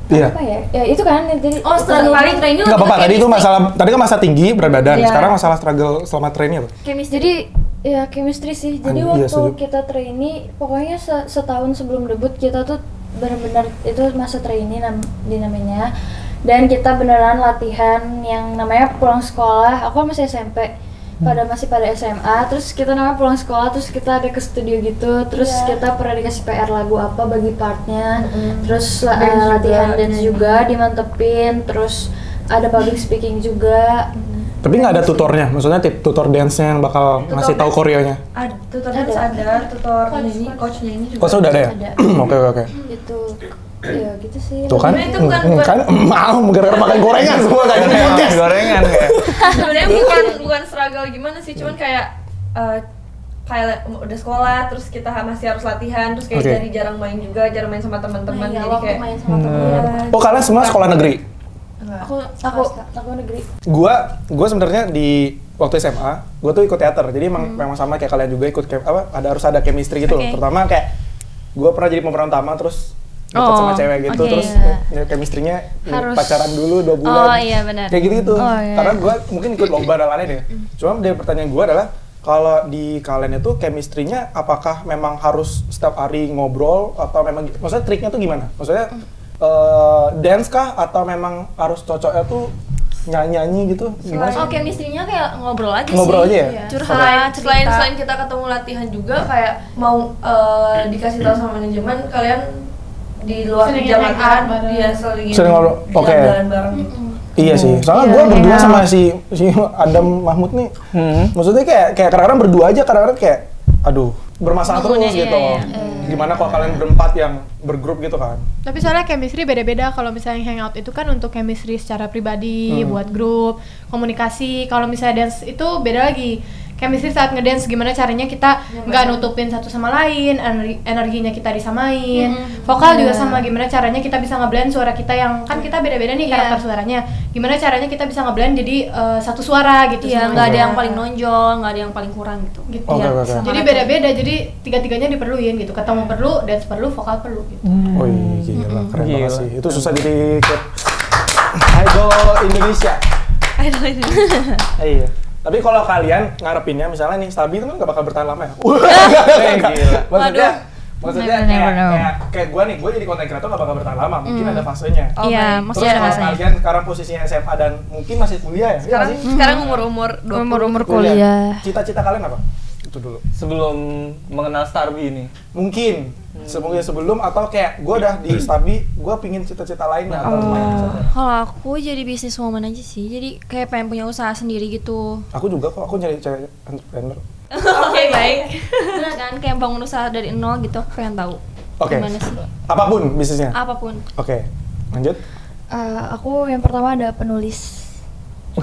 Iya. apa ya? Ya itu kan jadi Struggle paling training Enggak apa-apa, tadi kan masalah tinggi berat badan, sekarang masalah struggle selama training apa? jadi ya chemistry sih. Jadi Iya, waktu setuju. kita trainee, pokoknya setahun sebelum debut kita tuh benar-benar itu masa trainee namanya. Dan kita beneran latihan yang namanya pulang sekolah. Aku kan masih SMP, masih pada SMA. Terus kita namanya pulang sekolah, terus kita ada ke studio gitu. Terus kita pernah dikasih PR lagu apa bagi partnya. Terus latihan dance juga dimantepin. Terus ada public speaking juga. Tapi nggak ada tutornya, maksudnya tutor dance-nya yang bakal ngasih tahu koreonya. Ada tutor dance, ada tutor nyanyi, coach nyanyi juga. Coach udah ada ya? Oke. Itu ya gitu sih. Tuh kan? Sebenarnya itu Kan mau gara-gara makan gorengan semua nggak jadi podcast. Gorengan kayak. Sebenarnya bukan struggle gimana sih, cuman kayak kayak udah sekolah terus kita masih harus latihan terus kayak jadi jarang main sama teman-teman jadi kayak main sama teman. Oh kalian semua sekolah negeri? Aku negeri. Gua sebenarnya di waktu SMA, gua tuh ikut teater. Jadi memang sama kayak kalian juga ikut harus ada chemistry gitu loh. Pertama kayak gua pernah jadi pemeran utama terus deket sama cewek gitu terus ya, chemistry-nya pacaran dulu 2 bulan. Oh iya benar. Kayak gitu. Karena gua mungkin ikut lomba dan lain-lain ya. Cuma dari pertanyaan gua adalah kalau di kalian itu chemistry-nya apakah memang harus setiap hari ngobrol atau memang maksudnya triknya tuh gimana? Maksudnya dance kah atau memang harus cocoknya tuh nyanyi gitu? Gimana sih? Oh, chemistry-nya kayak ngobrol aja Ngobrol sih. aja ya? Curhat, selain kita ketemu latihan juga kayak mau dikasih tahu sama manajemen kalian di luar jam latihan dia sering ngobrol. Oke. Jalan bareng. Iya sih, soalnya gue berdua sama si Adam Mahmud nih, maksudnya kayak kadang-kadang berdua aja, kadang-kadang kayak, aduh, bermasalah terus gitu. Gimana kalau kalian berempat yang bergrup gitu kan? Tapi soalnya chemistry beda-beda. Kalau misalnya hangout itu kan untuk chemistry secara pribadi, buat grup, komunikasi. Kalau misalnya dance itu beda lagi. Chemistry saat ngedance gimana caranya kita nggak nutupin satu sama lain, energinya kita disamain. Vokal juga sama, gimana caranya kita bisa ngeblend suara kita yang kan kita beda-beda nih karakter suaranya. Gimana caranya kita bisa ngeblend jadi satu suara gitu. Iya, nggak ada yang paling nonjol, nggak ada yang paling kurang gitu. Jadi beda-beda, jadi tiga-tiganya diperluin gitu. Ketemu perlu, dance perlu, vokal perlu gitu. Oh iya, gila, keren banget sih. Itu susah jadi idol Indonesia. Iya. Tapi kalau kalian ngarepinnya misalnya nih Stabi itu kan gak bakal bertahan lama ya? Maksudnya kayak gue nih, gue jadi content creator gak bakal bertahan lama, mungkin ada fasenya. Iya, masih ada fasenya. Terus kalau kalian sekarang posisinya SMA dan mungkin masih kuliah ya? Sekarang umur kuliah. Cita-cita kalian apa? Itu dulu. Sebelum mengenal Starby ini. Mungkin sebelum atau kayak gue udah di Starby, gue pingin cita-cita lainnya atau gimana? Kalau aku jadi business woman aja sih, jadi kayak pengen punya usaha sendiri gitu. Aku juga kok, aku nyari cewek entrepreneur. Oke, baik. Bener kan, kayak bangun usaha dari nol gitu, pengen tahu. Gimana sih? Apapun bisnisnya? Apapun. Oke, lanjut. Aku yang pertama ada penulis.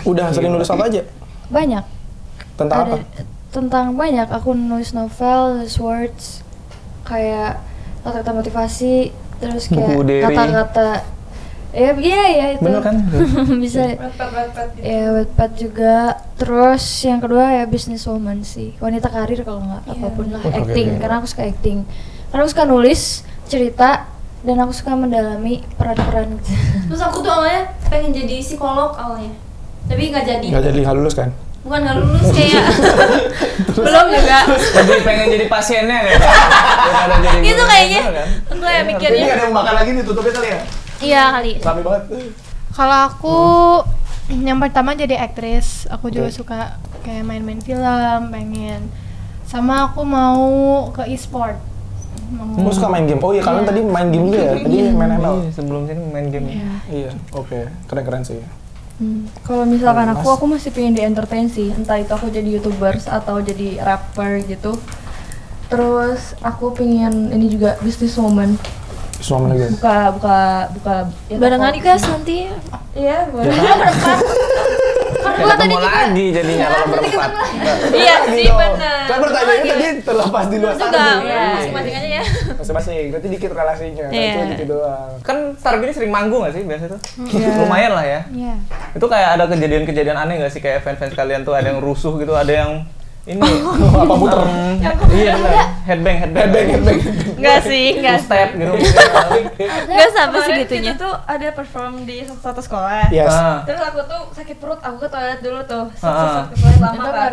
Udah sering nulis apa aja? Banyak. Tentang apa? Tentang banyak, aku nulis novel, nulis words, kayak kata-kata motivasi, terus kayak kata-kata iya itu. Bener kan? Bisa. Ya, Wattpad juga. Terus yang kedua ya businesswoman sih, wanita karir kalau nggak apapun lah, acting. Karena aku suka acting. Karena aku suka nulis cerita dan aku suka mendalami peran-peran. Terus aku tuh awalnya pengen jadi psikolog awalnya, tapi nggak jadi. Nggak jadi, nggak lulus kan? Bukan nggak lulus kayak belum juga. Jadi pengen jadi pasiennya kayak. Itu kayaknya enggak ya mikirnya. Ini nggak ada yang makan lagi nih, tutupnya kali ya? Iya kali. Rame banget. Kalau aku yang pertama jadi aktris. Aku juga suka kayak main-main film, pengen. Sama aku mau ke e-sport. Aku suka main game. Oh iya, kalian tadi main game juga ya? Tadi main ML. Sebelum sini main game. Iya, oke. Keren-keren sih. Kalau misalkan aku masih pengen di entertain sih, entah itu aku jadi YouTubers atau jadi rapper gitu. Terus aku pengen ini juga businesswoman. Suami lagi. Buka ya, Barengan guys nanti. Iya, boleh. Ketemu lagi jadinya kalau berempat. Iya sih benar. Kan pertanyaannya tadi terlepas di luar Juga, sana. masing-masing aja ya. Masing-masing, berarti dikit relasinya. Itu gitu doang. Kan Starby ini sering manggung gak sih biasa tuh? Lumayan lah ya. Itu kayak ada kejadian-kejadian aneh gak sih, kayak fans-fans kalian tuh ada yang rusuh gitu, ada yang ini apa muter? Iya benar. Headbang. Enggak sih, enggak. Step gitu. Enggak sampai segitunya. Kita tuh ada perform di satu sekolah. Yes. Terus aku tuh sakit perut, aku ke toilet dulu tuh. Sakit toilet lama kan.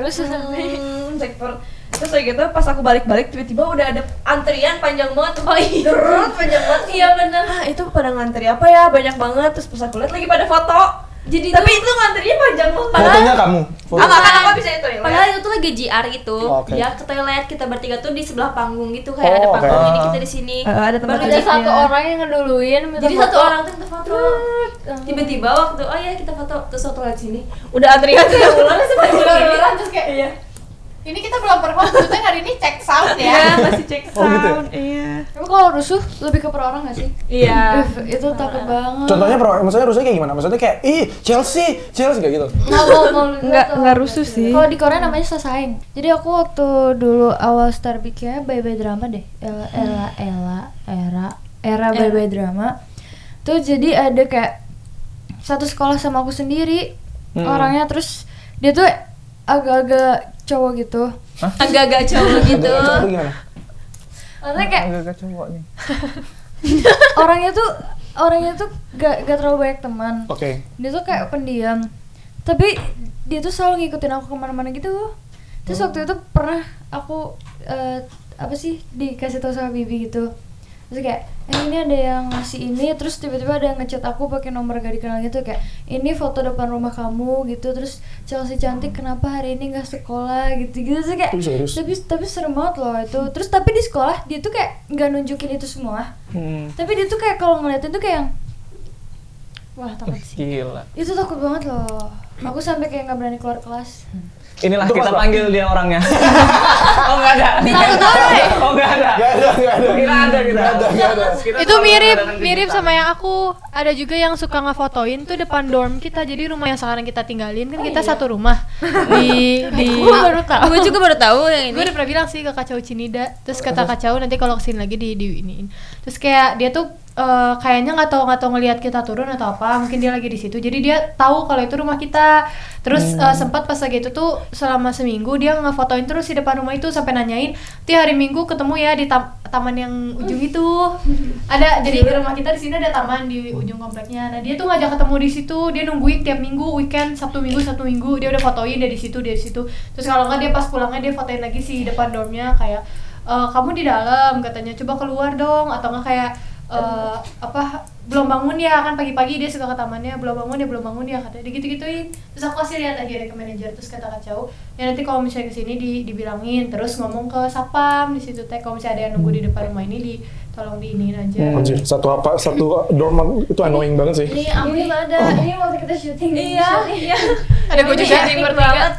Sakit perut. Terus kayak gitu pas aku balik-balik tiba-tiba udah ada antrian panjang banget tuh. Terus panjang banget. Iya bener. Itu pada ngantri apa ya? Banyak banget. Terus pas aku lihat lagi pada foto. Jadi tapi itu ngantrinya panjang banget. Fotonya kamu? Apa bisa itu ya? Padahal itu tuh lagi GR gitu. Oke. Dia ke toilet, kita bertiga tuh di sebelah panggung gitu, kayak ada Oh, panggung oke. ini, kita di sini. Ada tempat Baru Ada jadi- satu orang yang ngeduluin minta Jadi foto. satu orang tuh minta foto. Tiba-tiba waktu oh ya kita foto terus foto lagi sini. Udah antrian sudah ulang sepanjang ini. Ular-ularan terus kayak iya. Ini kita belum perform, maksudnya hari ini cek sound ya. Iya, masih cek Oh, gitu ya? sound. Iya. Emang kalau rusuh lebih ke per orang gak sih? Iya. Itu takut banget. Contohnya maksudnya rusuhnya kayak gimana? Maksudnya kayak Chelsea kayak gitu. Nggak rusuh sih. Kalau di Korea namanya sasaeng. Jadi aku waktu dulu awal start bikinnya bye-bye drama deh. Era bye-bye drama. Tuh jadi ada kayak satu sekolah sama aku sendiri orangnya, terus dia tuh agak-agak cowok gitu. Agak-agak cowok gitu. Coba gimana? Maksudnya kayak Agak cowok nih. orangnya tuh gak terlalu banyak teman. Oke. Dia tuh kayak pendiam, tapi dia tuh selalu ngikutin aku kemana-mana gitu. Terus waktu itu pernah aku dikasih tahu sama bibi gitu. Terus kayak ini ada yang ngasih ini, terus tiba-tiba ada yang ngechat aku pakai nomor gak dikenal gitu, kayak ini foto depan rumah kamu gitu, terus Chelsea cantik kenapa hari ini nggak sekolah gitu terus kayak Serius? tapi serem banget loh itu. Terus tapi di sekolah dia tuh kayak nggak nunjukin itu semua, tapi dia tuh kayak kalau ngeliatin tuh kayak yang wah takut sih. Gila. Itu takut banget loh. Aku sampai kayak nggak berani keluar kelas. Inilah Itu kita apa? panggil dia orangnya. Oh enggak ada. Oh enggak ada. Gak ada. Kira ada kita. Gak ada. Kita Itu selalu mirip mengadakan mirip kejutan. sama yang aku ada juga yang suka ngefotoin tuh depan dorm kita. Jadi rumah yang sekarang kita tinggalin kan kita satu rumah di Gue baru tahu. Gue juga baru tahu yang ini. gue udah pernah bilang sih ke Kacau Cinida, terus kata Kacau nanti kalau kesini lagi di iniin. Terus kayak dia tuh kayaknya nggak tahu ngelihat kita turun atau apa, mungkin dia lagi di situ, jadi dia tahu kalau itu rumah kita. Terus sempat pas lagi itu tuh selama seminggu dia ngefotoin terus di depan rumah itu sampai nanyain, "Ti hari Minggu ketemu ya di taman yang ujung itu." Ada, jadi di rumah kita di sini ada taman di ujung kompleknya. Nah dia tuh ngajak ketemu di situ, dia nungguin tiap minggu weekend Sabtu Minggu dia udah fotoin dari situ. Terus kalau nggak dia pas pulangnya dia fotoin lagi sih depan dormnya kayak kamu di dalam katanya, coba keluar dong, atau nggak kayak belum bangun ya, kan pagi-pagi dia suka ke tamannya, belum bangun ya katanya, gitu-gituin. Terus aku kasih lihat akhirnya ke manajer, terus kata Kacau ya nanti kalau misalnya kesini dibilangin, terus ngomong ke sapam di situ teh kalau misalnya ada yang nunggu di depan rumah ini tolong diinin aja. Anjir, satu dorm itu annoying banget sih. Ini ada. Ini waktu kita syuting. Iya. Ada gue juga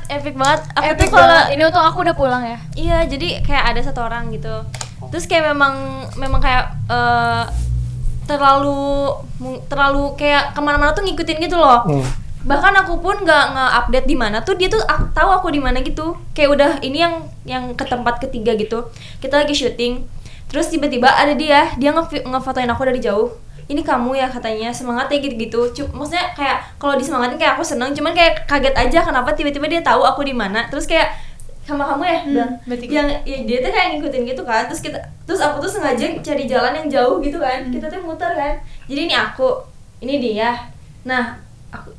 Epic banget. Aku tuh Epic kalau banget. Ini untung aku udah pulang ya. iya, jadi kayak ada satu orang gitu. Terus kayak memang kayak terlalu kayak kemana-mana tuh ngikutin gitu loh. Bahkan aku pun nggak update di mana tuh dia tuh tahu aku di mana gitu. Kayak udah ini yang ke tempat ketiga gitu. Kita lagi syuting. Terus tiba-tiba ada dia ngefotoin aku dari jauh. Ini kamu ya katanya, semangat ya gitu-gitu. Maksudnya kayak kalau disemangatin kayak aku seneng, cuman kayak kaget aja kenapa tiba-tiba dia tahu aku di mana. Terus kayak sama kamu ya, bilang yang ya, dia tuh kayak ngikutin gitu kan. Terus aku tuh sengaja cari jalan yang jauh gitu kan. Kita tuh muter kan. Jadi ini aku, ini dia. Nah,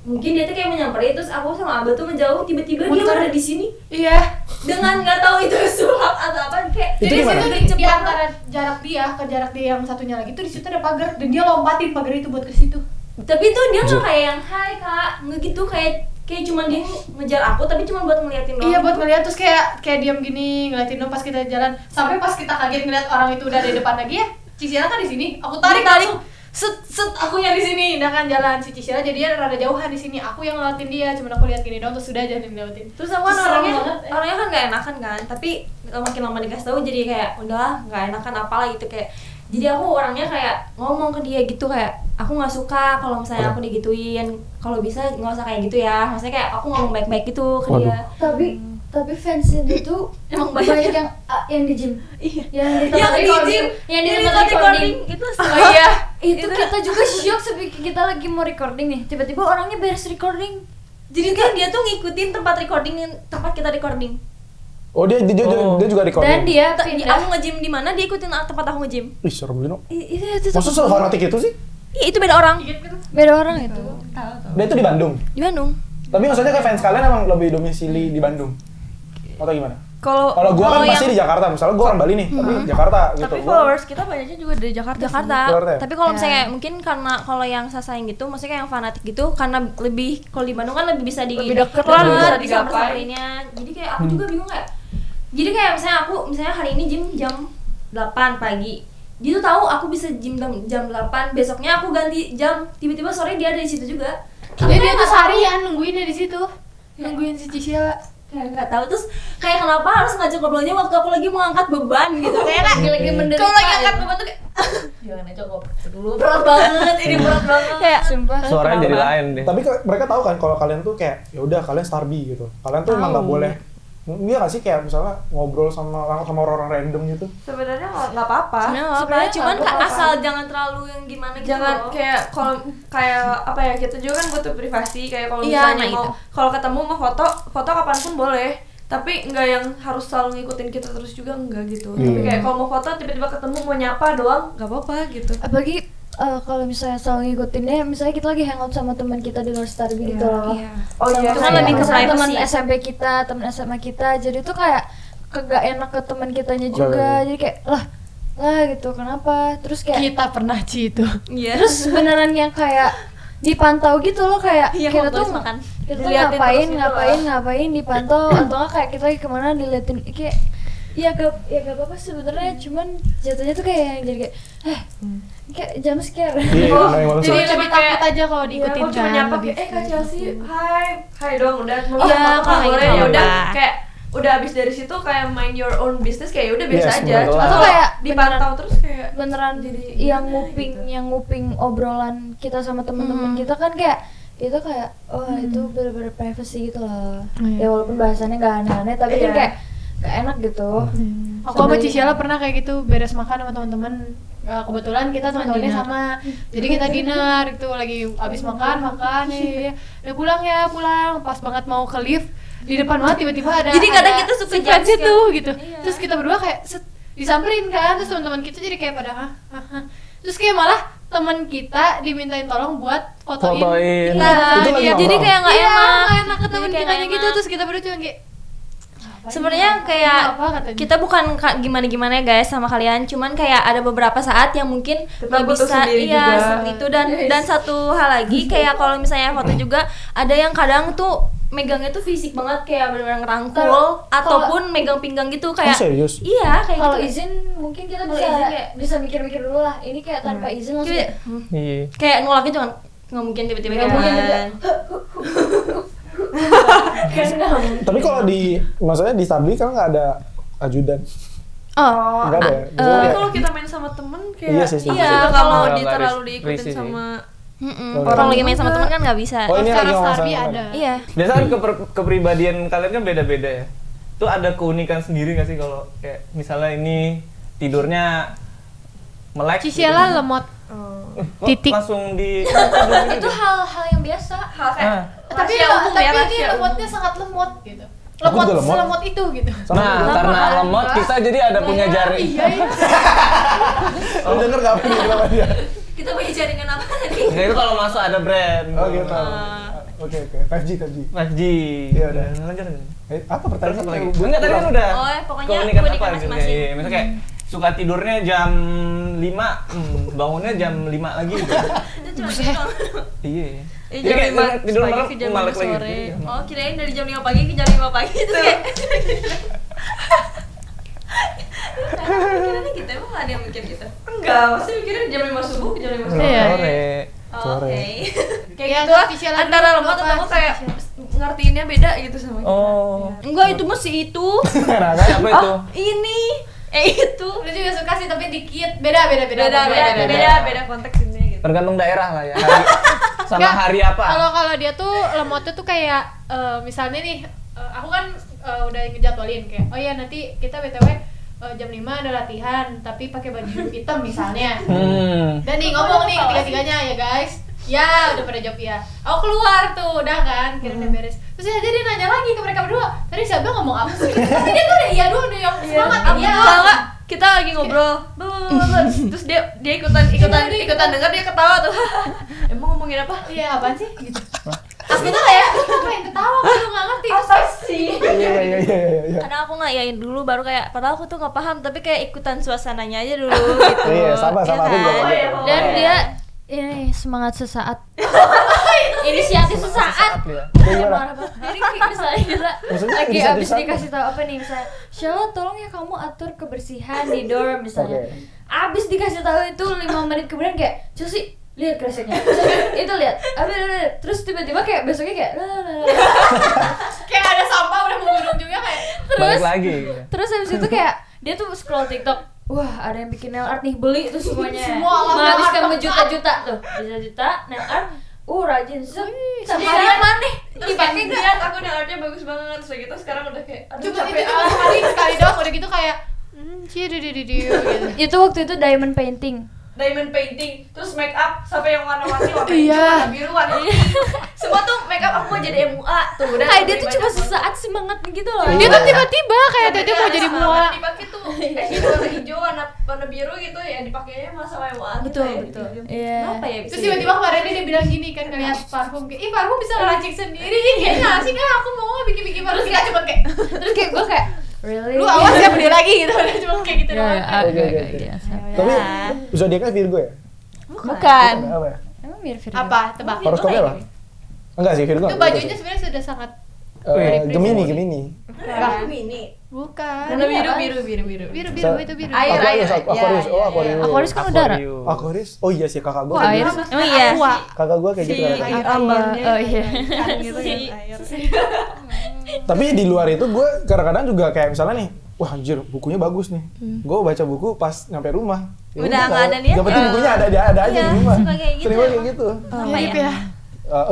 mungkin dia tuh kayak menyamperin, terus aku sama Abah tuh menjauh, tiba-tiba dia ada di sini. Iya. Dengan nggak tahu itu sulap atau apa kayak. Itu Jadi gimana? situ di antara jarak dia ke jarak dia yang satunya lagi tuh di situ ada pagar dan dia lompatin pagar itu buat ke situ. Tapi tuh dia nggak kayak yang hai kak, nggak gitu, kayak cuma dia ngejar aku tapi cuma buat ngeliatin doang. Iya, buat ngeliat, terus kayak diam gini ngeliatin dong pas kita jalan, sampai pas kita kaget ngeliat orang itu udah di depan lagi ya. Cisira kan di sini, aku tarik langsung set akunya di sini, nah kan jalan si Cisira jadinya rada jauhan di sini, aku yang ngeliatin dia, cuma aku lihat gini dong terus sudah jalan ngeliatin. Terus aku kan orangnya kan nggak enakan kan, tapi makin lama dikasih tahu jadi kayak udahlah nggak enakan apalah gitu kayak. Jadi aku orangnya kayak ngomong ke dia gitu kayak aku nggak suka kalau misalnya aku digituin, kalau bisa nggak usah kayak gitu ya, maksudnya kayak aku ngomong baik-baik gitu ke dia. Tapi fansnya dia tuh Emang banyak yang di gym. Iya. Yang Yang di gym, yang di yang tempat recording. itu Oh iya. Itu kita juga shock kita lagi mau recording nih. Tiba-tiba orangnya beres recording. Jadi tuh dia tuh ngikutin tempat kita recording. Oh dia juga recording. Dan dia Aku nge-gym di mana, dia ikutin tempat aku nge-gym. Ih, serem banget. itu Masa sefanatik itu sih? Iya, itu beda orang. beda orang itu. Dia itu di Bandung. Di Bandung. Tapi maksudnya kayak fans kalian emang lebih domisili di Bandung? Atau gimana? Kalau gua kan pasti di Jakarta, misalnya gua orang Bali nih, tapi Jakarta gitu. Tapi followers kita banyaknya juga dari Jakarta. Jakarta. Ya? Tapi kalau misalnya kayak mungkin karena kalau yang Sasaeng gitu, maksudnya kayak yang fanatik gitu, karena lebih kalau di Bandung kan lebih bisa lebih deket lah, bisa bisa digapai. bersamainya. Jadi kayak aku juga bingung kayak. Jadi kayak misalnya hari ini gym jam 8 pagi. Dia tuh tahu aku bisa gym jam 8, besoknya aku ganti jam, tiba-tiba sore dia ada di situ juga. Jadi dia tuh seharian nungguinnya di situ. Nungguin si Cisela. Kayak nggak tahu, terus kayak kenapa harus ngajak ngobrolnya waktu aku lagi mau angkat beban gitu. Kayak kan lagi menderita. Kalau lagi angkat beban tuh kayak jangan aja ngobrol dulu. Berat banget, ini berat banget. Kayak sumpah. Suaranya jadi lain deh. Tapi mereka tahu kan kalau kalian tuh kayak ya udah kalian Starby gitu. Kalian tuh emang nggak boleh. Iya nggak sih kayak misalnya ngobrol sama orang random gitu? Sebenarnya nggak apa-apa. Sebenarnya cuman asal jangan terlalu yang gimana gitu. Jangan loh. kayak kalau kayak apa ya, kita juga kan butuh privasi, kayak kalau Iya, misalnya nah mau kalau ketemu mau foto kapanpun boleh, tapi nggak yang harus selalu ngikutin kita terus juga, enggak gitu. Tapi kayak kalau mau foto tiba-tiba ketemu mau nyapa doang nggak apa-apa gitu. Apalagi kalau misalnya selalu ngikutinnya, misalnya kita lagi hangout sama teman kita di luar Starby gitu loh. Oh iya, Cuma lebih ke teman privacy. SMP kita, teman SMA kita, jadi tuh kayak kagak enak ke teman kitanya juga. Jadi kayak lah gitu, kenapa? Terus kayak Kita pernah Ci itu. Iya. terus beneran yang kayak dipantau gitu loh, kayak Iya, kita waktu tuh habis makan. kita tuh Diliatin terus gitu ngapain dipantau atau nggak kayak kita lagi kemana diliatin kayak ya gak apa-apa sebenarnya, cuman jatuhnya tuh kayak yang jadi kayak jam scare. Jadi lebih takut aja kalau diikutin Iya, aku cuma kan. nyapa lebih- kayak Kak Chelsea, hai dong, udah mau Iya, foto kalau boleh gitu ya udah, apa. kayak udah habis dari situ kayak mind your own business, kayak udah biasa Yes, aja. bener Cuma lah. Atau kalau kayak dipantau terus kayak beneran jadi yang gimana yang nguping obrolan kita sama teman-teman kita kan kayak itu kayak itu bener-bener privacy gitu loh. Ya walaupun bahasannya gak aneh-aneh tapi kan Iya. kayak gak enak gitu. Aku sama Cisela pernah kayak gitu, beres makan sama teman-teman. Kebetulan kita teman-temannya sama, jadi kita dinner itu lagi abis makan nih, udah pulang, pas banget mau ke lift di depan banget tiba-tiba ada. Jadi kadang kita suka si Franz judge itu kan? gitu, Iya. terus kita berdua kayak disamperin kan, terus teman-teman kita jadi kayak pada terus kayak malah teman kita dimintain tolong buat fotoin Fotoin. kita. Itu lagi Iya, Jadi kayak nggak iya, enak. nggak enak ke Jadi teman kayak kitanya nggak gitu, enak. terus kita berdua cuma kayak Sebenarnya kayak apa katanya? kita bukan gimana-gimana ya guys sama kalian, cuman kayak ada beberapa saat yang mungkin nggak butuh bisa sendiri iya juga. seperti itu, dan satu hal lagi kayak kalau misalnya foto juga ada yang kadang tuh megangnya tuh fisik banget kayak benar-benar ngerangkul ataupun megang pinggang gitu kayak serius? iya kayak Kalau gitu. izin mungkin kita Kalau bisa izin kayak- bisa mikir-mikir dulu lah. Ini kayak tanpa izin langsung. Kayak- Iya. kayak nolaknya jangan nggak mungkin tiba-tiba Nggak kayak mungkin juga. Tapi kalau maksudnya di Starby kan nggak ada ajudan. oh Nggak ada ya? Tapi Misalnya kalau kita main sama temen kayak Iya sih, setuju. iya, Iya, kalau kalau nggak terlalu risih diikutin sih. sama orang lagi main sama teman kan nggak bisa. Oh, ini secara lagi ngomong Starby sama ada. Iya. Biasanya kan kepribadian kalian kan beda-beda ya. Itu ada keunikan sendiri nggak sih kalau kayak misalnya ini tidurnya melek? Cisela lemot. Kok titik. langsung di Itu hal-hal yang biasa. hal kayak Tapi rahasia umum ya, ini rahasia umum. lemotnya sangat lemot gitu. Aku Lemot juga lemot. selemot itu gitu. Nah, karena lemot kita jadi ada punya jari. Iya, iya. Lu denger gak apa sama dia? Kita punya jaringan apa tadi? Nah, itu kalau masuk ada brand. Oh gitu. Oke. 5G. 5G. Iya, udah. Lanjut. Apa Terus pertanyaannya? apa lagi? Enggak, tadi kan udah. Oh, pokoknya keunikan keunikan apa gitu. masing-masing. Iya, misalnya kayak suka tidurnya jam 5, bangunnya jam 5 lagi gitu. Iya. Jadi jam kayak 5 tidur pagi malam ke jam malek 5 lagi. sore. Oh, kirain dari jam 5 pagi ke jam 5 pagi itu kayak. Kira-kira kita emang nggak ada yang mikir gitu. Enggak, pasti mikirnya jam 5 subuh ke jam 5 sore. Iya. Sore. Oh, Sore. oke. Kayak Iya, gitu lah, Cisela antara dulu, lemot apa? atau kayak ngertiinnya beda gitu sama kita. Oh. Enggak, itu mesti itu. Nah, Siapa itu? Ini. Itu. Lu juga suka sih tapi dikit. Beda. Beda konteks ini gitu. Tergantung daerah lah ya. Hari, sama Nggak, hari apa? Kalau dia tuh lemotnya tuh kayak misalnya nih aku kan udah ngejadwalin kayak oh ya nanti kita BTW jam 5 ada latihan tapi pakai baju hitam misalnya. Dan nih ngomong nih ketiga-tiganya ya guys. Ya udah pada jawab ya. Aku keluar tuh udah kan kira-kira beres. Terus aja dia nanya lagi ke mereka berdua. Tadi siapa ngomong apa sih? Tapi dia tuh udah iya dulu udah yang semangat. Aku Iya. tuh tau gak, kita lagi ngobrol, terus dia ikutan denger, dia ketawa tuh. Emang ngomongin apa? Iya apaan sih gitu. Aku tuh kayak ngapain ketawa kalau nggak ngerti. Apa sih? Iya. Karena aku ngayain dulu baru kayak padahal aku tuh nggak paham tapi kayak ikutan suasananya aja dulu gitu. Iya, sama Ya aku juga kan? kayak gitu. Dan dia ini semangat sesaat. Inisiatif sesaat. Ya. Marah banget. Jadi kayak misalnya kita Maksudnya lagi bisa abis disatu. dikasih tahu apa nih misalnya, Sheila tolong ya kamu atur kebersihan di dorm misalnya. Oke. Abis dikasih tahu itu 5 menit kemudian kayak Chelsea lihat kreseknya, itu lihat, terus tiba-tiba kayak besoknya kayak Kayak ada sampah udah mau ujungnya kayak Balik lagi. terus habis itu kayak dia tuh scroll TikTok, wah ada yang bikin nail art nih, beli tuh semuanya, Semua menghabiskan nail art. berjuta-juta tuh, berjuta nail art, rajin sehari mana dipakai nggak? Lihat aku nalarnya bagus banget. Terus gitu sekarang udah kayak aduh cuma capek itu cuma sekali doang udah gitu kayak gitu. Itu waktu itu diamond painting. diamond painting, terus make up sampai yang warna-warni, warna Iya. hijau, warna biru, warna pink. Semua tuh make up aku mau jadi MUA tuh udah. Kayak dia tuh cuma sesaat semangat gitu loh. Dia tuh tiba-tiba kayak dia mau jadi mua. Dipakai tuh warna hijau, warna biru gitu ya dipakainya malah sama MUA. Betul, gitu ya. betul. Iya. Kenapa ya bisa Terus tiba-tiba kemarin dia bilang gini kan ngeliat parfum kayak, ih parfum bisa ngeracik sendiri, kayaknya asik kan aku mau bikin-bikin parfum nggak cuma kayak Terus kayak gue kayak really? lu awas ya beli lagi gitu, cuma kayak gitu doang. Oke. Tapi zodiaknya Virgo ya? Bukan. Apa ya? Emang mirip Virgo? Apa? Tebak. Horoskopnya apa? Enggak sih, Virgo. Itu bajunya sebenarnya sudah sangat Gemini. Mini. bukan. Warna biru. Biru itu biru. Air. Aquarius. Oh, Aquarius. Aquarius kan udara. Aquarius. Oh iya sih, kakak gua. Kok kayak air? gitu. Emang iya. Kakak gua kayak gitu. Oh iya. Gitu kan. Tapi di luar itu gue kadang-kadang juga kayak misalnya nih, wah anjir bukunya bagus nih. Gue baca buku pas nyampe rumah. Ya Udah nggak ada niat. Yang penting bukunya ada aja Iya, di rumah. suka kayak gitu. Sering banget kayak gitu. Mirip ya.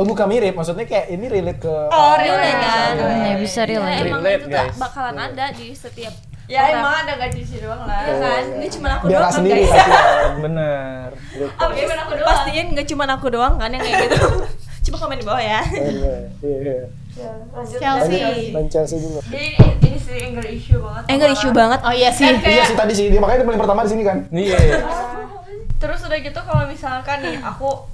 Bukan mirip, maksudnya kayak ini relate ke Oh, relate kan? Ya bisa Ya, relate. emang Relate, itu tak guys. bakalan ada di setiap Ya emang ada nggak di sini doang lah. ya kan. Ini cuma aku biar doang nggak kan sendiri guys. kasihan. Bener. Apa gimana aku doang? Pastiin nggak cuma aku doang kan yang kayak gitu. Coba komen di bawah ya. Iya. Chelsea. Dan Chelsea juga. Jadi ini sih anger issue banget. Anger issue banget. Oh iya sih. Iya sih tadi sih, dia makanya dia paling pertama di sini kan. Iya. Terus udah gitu kalau misalkan nih aku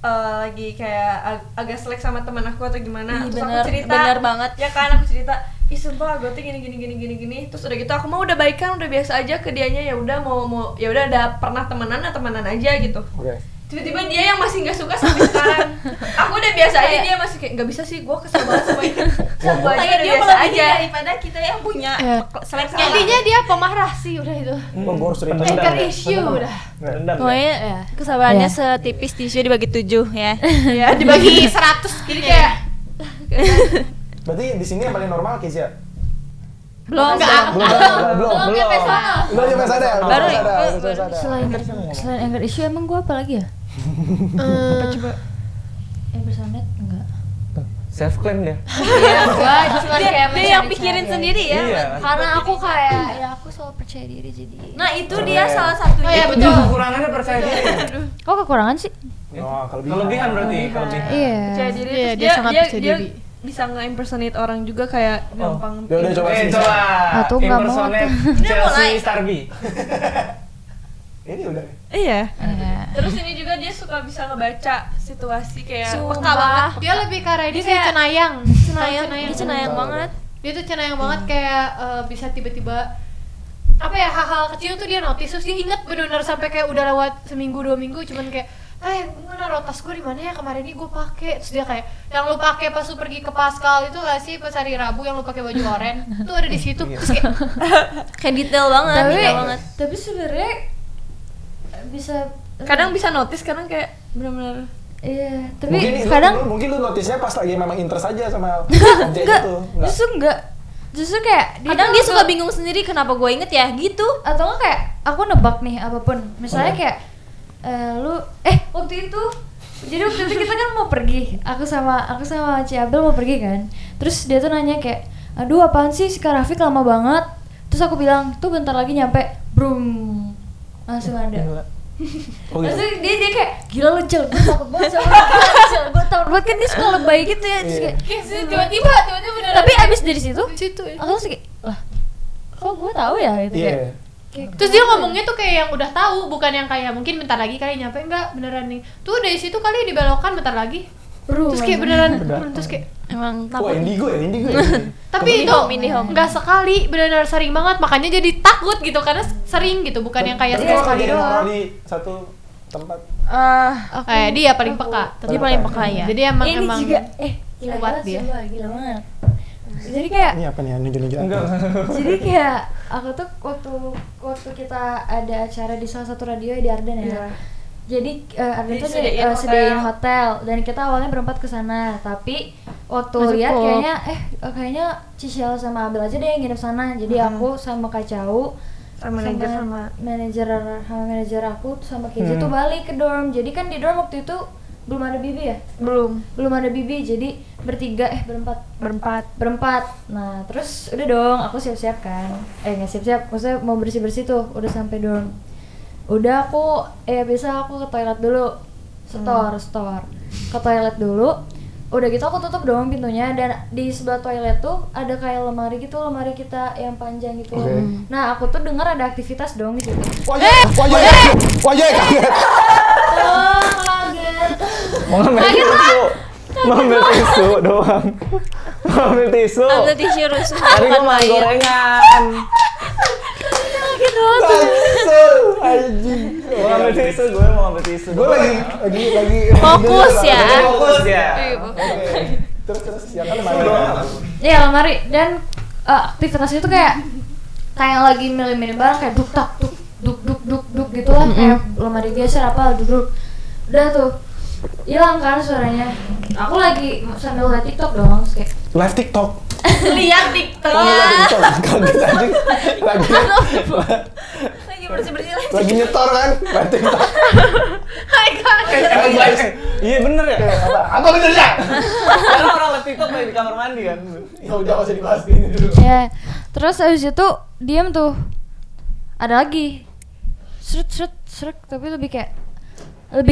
lagi kayak agak selek sama teman aku atau gimana, terus aku cerita, bener banget. ya kan aku cerita, ih sumpah gue tuh gini, terus udah gitu aku mau udah baikan, udah biasa aja ke dianya, ya udah mau ya udah ada pernah temenan aja gitu. Oke. Tiba-tiba dia yang masih nggak suka sampai sekarang. Aku udah biasa aja, dia masih kayak nggak bisa sih, gue kesel banget sama ini. Gue aja Kayak udah dia biasa melebihi aja. daripada kita yang punya Iya. selek Jadinya dia pemarah sih udah itu. Gue harus cerita. Anger issue udah. Dendam. Pokoknya kesabarannya setipis tisu dibagi 7 ya. Ya dibagi 100 jadi kayak Berarti di sini yang paling normal Kezia? Belum. Belum. nyampe sana. Belum nyampe sana ya? Baru Belum ya? nyampe sana. Selain anger issue emang gue apa lagi ya? Coba. Impersonate enggak. Self claim dia. Iya, gue cuma kayak Dia yang pikirin sendiri ya. Iya. Karena aku kayak ya aku selalu percaya diri jadi. Nah, itu dia salah satunya. Oh iya Itu betul. kekurangannya percaya diri. Kok kekurangan sih? Oh, Kelebihan berarti, kelebihan. Iya. Percaya diri, Iya, terus dia sangat percaya diri. bisa nge-impersonate orang juga kayak gampang. Udah coba sini. Coba. Atau nggak mau Impersonate mulai. Chelsea Starby. Ini udah. Iya. Terus ini juga dia suka bisa ngebaca situasi kayak Peka banget. Dia lebih ke arah dia Dia kayak kayak cenayang. Dia cenayang banget. Dia tuh cenayang banget kayak bisa tiba-tiba apa ya hal-hal kecil tuh dia notice terus dia inget benar-benar sampai kayak udah lewat seminggu 2 minggu cuman kayak mana rotas gue di mana ya kemarin ini gue pakai terus dia kayak yang lu pakai pas lu pergi ke Pascal itu gak sih pas hari Rabu yang lu pakai baju oren tuh ada di situ terus kayak Kayak detail banget, detail banget. Tapi sebenarnya bisa kadang bisa notice, kadang kayak benar-benar iya, tapi Mungkin kadang mungkin lu notice-nya pas lagi memang interest aja sama objek enggak, itu. justru enggak. Justru kayak Kadang dia suka bingung sendiri kenapa gue inget ya gitu. atau enggak kayak aku nebak nih apapun. Misalnya kayak lu waktu itu jadi waktu itu kita kan mau pergi. Aku sama Ciabel mau pergi kan. Terus dia tuh nanya kayak, "Aduh, apaan sih si Kak Rafiq lama banget?" Terus aku bilang, "Tuh bentar lagi nyampe." Brum. Langsung ada. Oh, gitu. Terus dia kayak, "Gila lu, Cel, gue takut banget sama Cel. Gue takut banget kan dia suka lebay gitu ya." Terus kayak, tiba-tiba beneran tapi abis dari situ, di situ ya. aku langsung kayak, "Lah, kok gue tahu ya?" Gitu Iya. kayak. Terus dia ngomongnya tuh kayak yang udah tahu, bukan yang kayak mungkin bentar lagi kali nyampe, enggak beneran nih. Tuh dari situ kali dibelokkan bentar lagi. Terus kayak beneran terus kayak Emang Wah, indigo ya. tapi itu nggak sekali, benar-benar sering banget, makanya jadi takut gitu karena sering gitu, bukan yang kayak sekali doang. Di satu tempat. Oke, dia paling peka. Dia paling peka ya. Jadi emang juga gila banget dia. Gila banget. Jadi kayak Ini apa nih? Nunjuk-nunjuk. jadi kayak aku tuh waktu kita ada acara di salah satu radio di Arden ya. Jadi Arden tuh sediain hotel dan kita awalnya berempat ke sana, tapi waktu lihat kayaknya Cicel sama Abel aja deh yang nginep sana. Jadi aku sama Kacau sama manajer aku sama Kizzy tuh balik ke dorm. Jadi kan di dorm waktu itu belum ada Bibi ya? Belum ada Bibi, jadi berempat. Nah terus udah dong, aku siap-siap kan, nggak siap-siap, maksudnya mau bersih-bersih tuh, udah sampai dorm. Udah aku, biasa aku ke toilet dulu, store, ke toilet dulu. Udah gitu aku tutup dong pintunya, dan di sebelah toilet tuh ada kayak lemari gitu, lemari kita yang panjang gitu. Nah aku tuh dengar ada aktivitas dong di situ. Wajah kaget. Mau ngambil tisu doang. Ambil tisu rusuh. Tadi gua makan gorengan. Mau ngambil tisu. Gue lagi fokus ya. Terus ya kan lemari. Iya lemari, dan aktivitas itu kayak lagi milih-milih barang, kayak duk gitu lah, kayak lemari geser apa duduk. Udah tuh hilang kan suaranya. Aku lagi sambil live TikTok dong, kayak Live TikTok. Lihat TikTok. Kaget aja. Lagi bersih-bersih lagi. Lagi nyetor kan? Live TikTok. Iya bener ya? Apa benernya? Karena orang live TikTok lagi di kamar mandi kan. Ya udah nggak usah dibahas ini dulu. ya. Terus habis itu diam tuh. Ada lagi. Srek, tapi lebih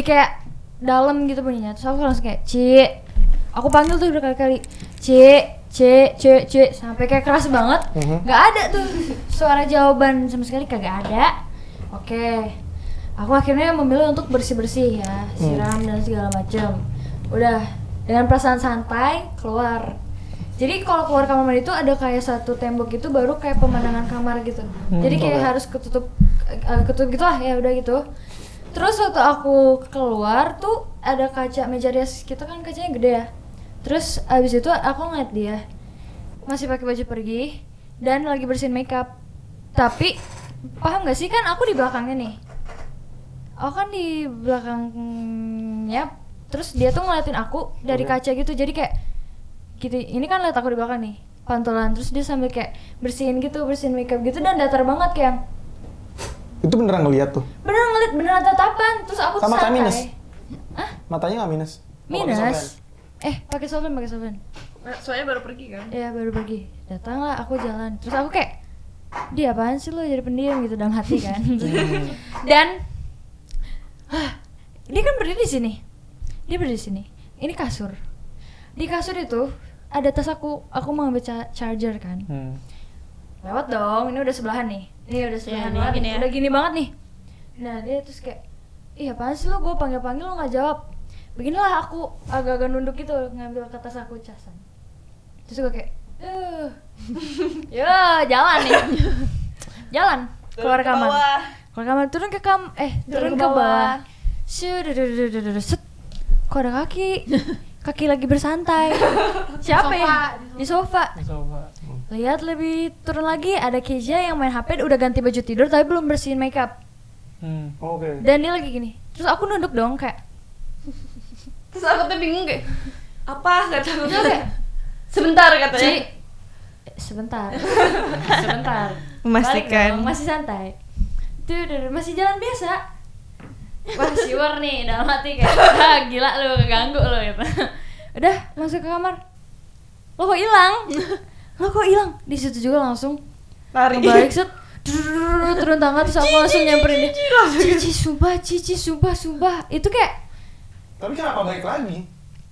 kayak dalam gitu bunyinya. Terus aku langsung kayak aku panggil tuh berkali-kali C sampai kayak keras banget. Nggak ada tuh suara jawaban sama sekali, kagak ada. Oke, aku akhirnya memilih untuk bersih-bersih ya, siram dan segala macam. Udah dengan perasaan santai keluar. Jadi kalau keluar kamar mandi itu ada kayak satu tembok gitu, baru kayak pemandangan kamar gitu. Jadi kayak harus ketutup gitu lah ya, udah gitu. Terus waktu aku keluar tuh ada kaca meja rias kita kan, kacanya gede ya. Terus abis itu aku ngeliat dia masih pakai baju pergi dan lagi bersihin makeup. Tapi paham gak sih, kan aku di belakangnya nih. Aku kan di belakangnya. Terus dia tuh ngeliatin aku dari kaca gitu. Jadi kayak gitu, ini kan liat aku di belakang nih, pantulan. Terus dia sambil kayak bersihin makeup gitu, dan datar banget kayak. Itu beneran ngeliat tuh? Beneran tatapan. Terus aku sama kayak minus? Hah? Matanya nggak minus? Minus? Pakai solven. Soalnya baru pergi kan? Iya baru pergi. Datanglah aku jalan. Terus aku kayak, dia apaan sih lo jadi pendiam gitu dalam hati kan. Dan dia kan berdiri di sini. Ini kasur. Di kasur itu ada tas aku mau ambil charger kan. Lewat dong, ini udah sebelahan nih. Udah gini banget nih. Nah dia terus kayak, ih apaan sih lo, gue panggil lo gak jawab. Beginilah aku agak-agak nunduk gitu, ngambil ke tas aku casan. Terus gue kayak, jalan nih. Jalan keluar kamar. Turun ke bawah. Set. Kok ada kaki lagi bersantai. Siapa ya? Di sofa. Lihat lebih turun lagi, ada Keja yang main HP, udah ganti baju tidur tapi belum bersihin makeup. Oke. Dan dia lagi gini. Terus aku nunduk dong kayak. Terus aku tuh bingung kayak, apa kata aku kayak, sebentar katanya. Sebentar. Memastikan. Masih santai. Masih jalan biasa. Wah siwar nih dalam hati kayak, gila lu, keganggu lu gitu. Udah masuk ke kamar. Lo kok hilang? Di situ juga langsung lari. Balik set. Turun tangga, terus aku langsung nyamperin dia. Cici sumpah. Itu kayak, tapi kenapa balik lagi?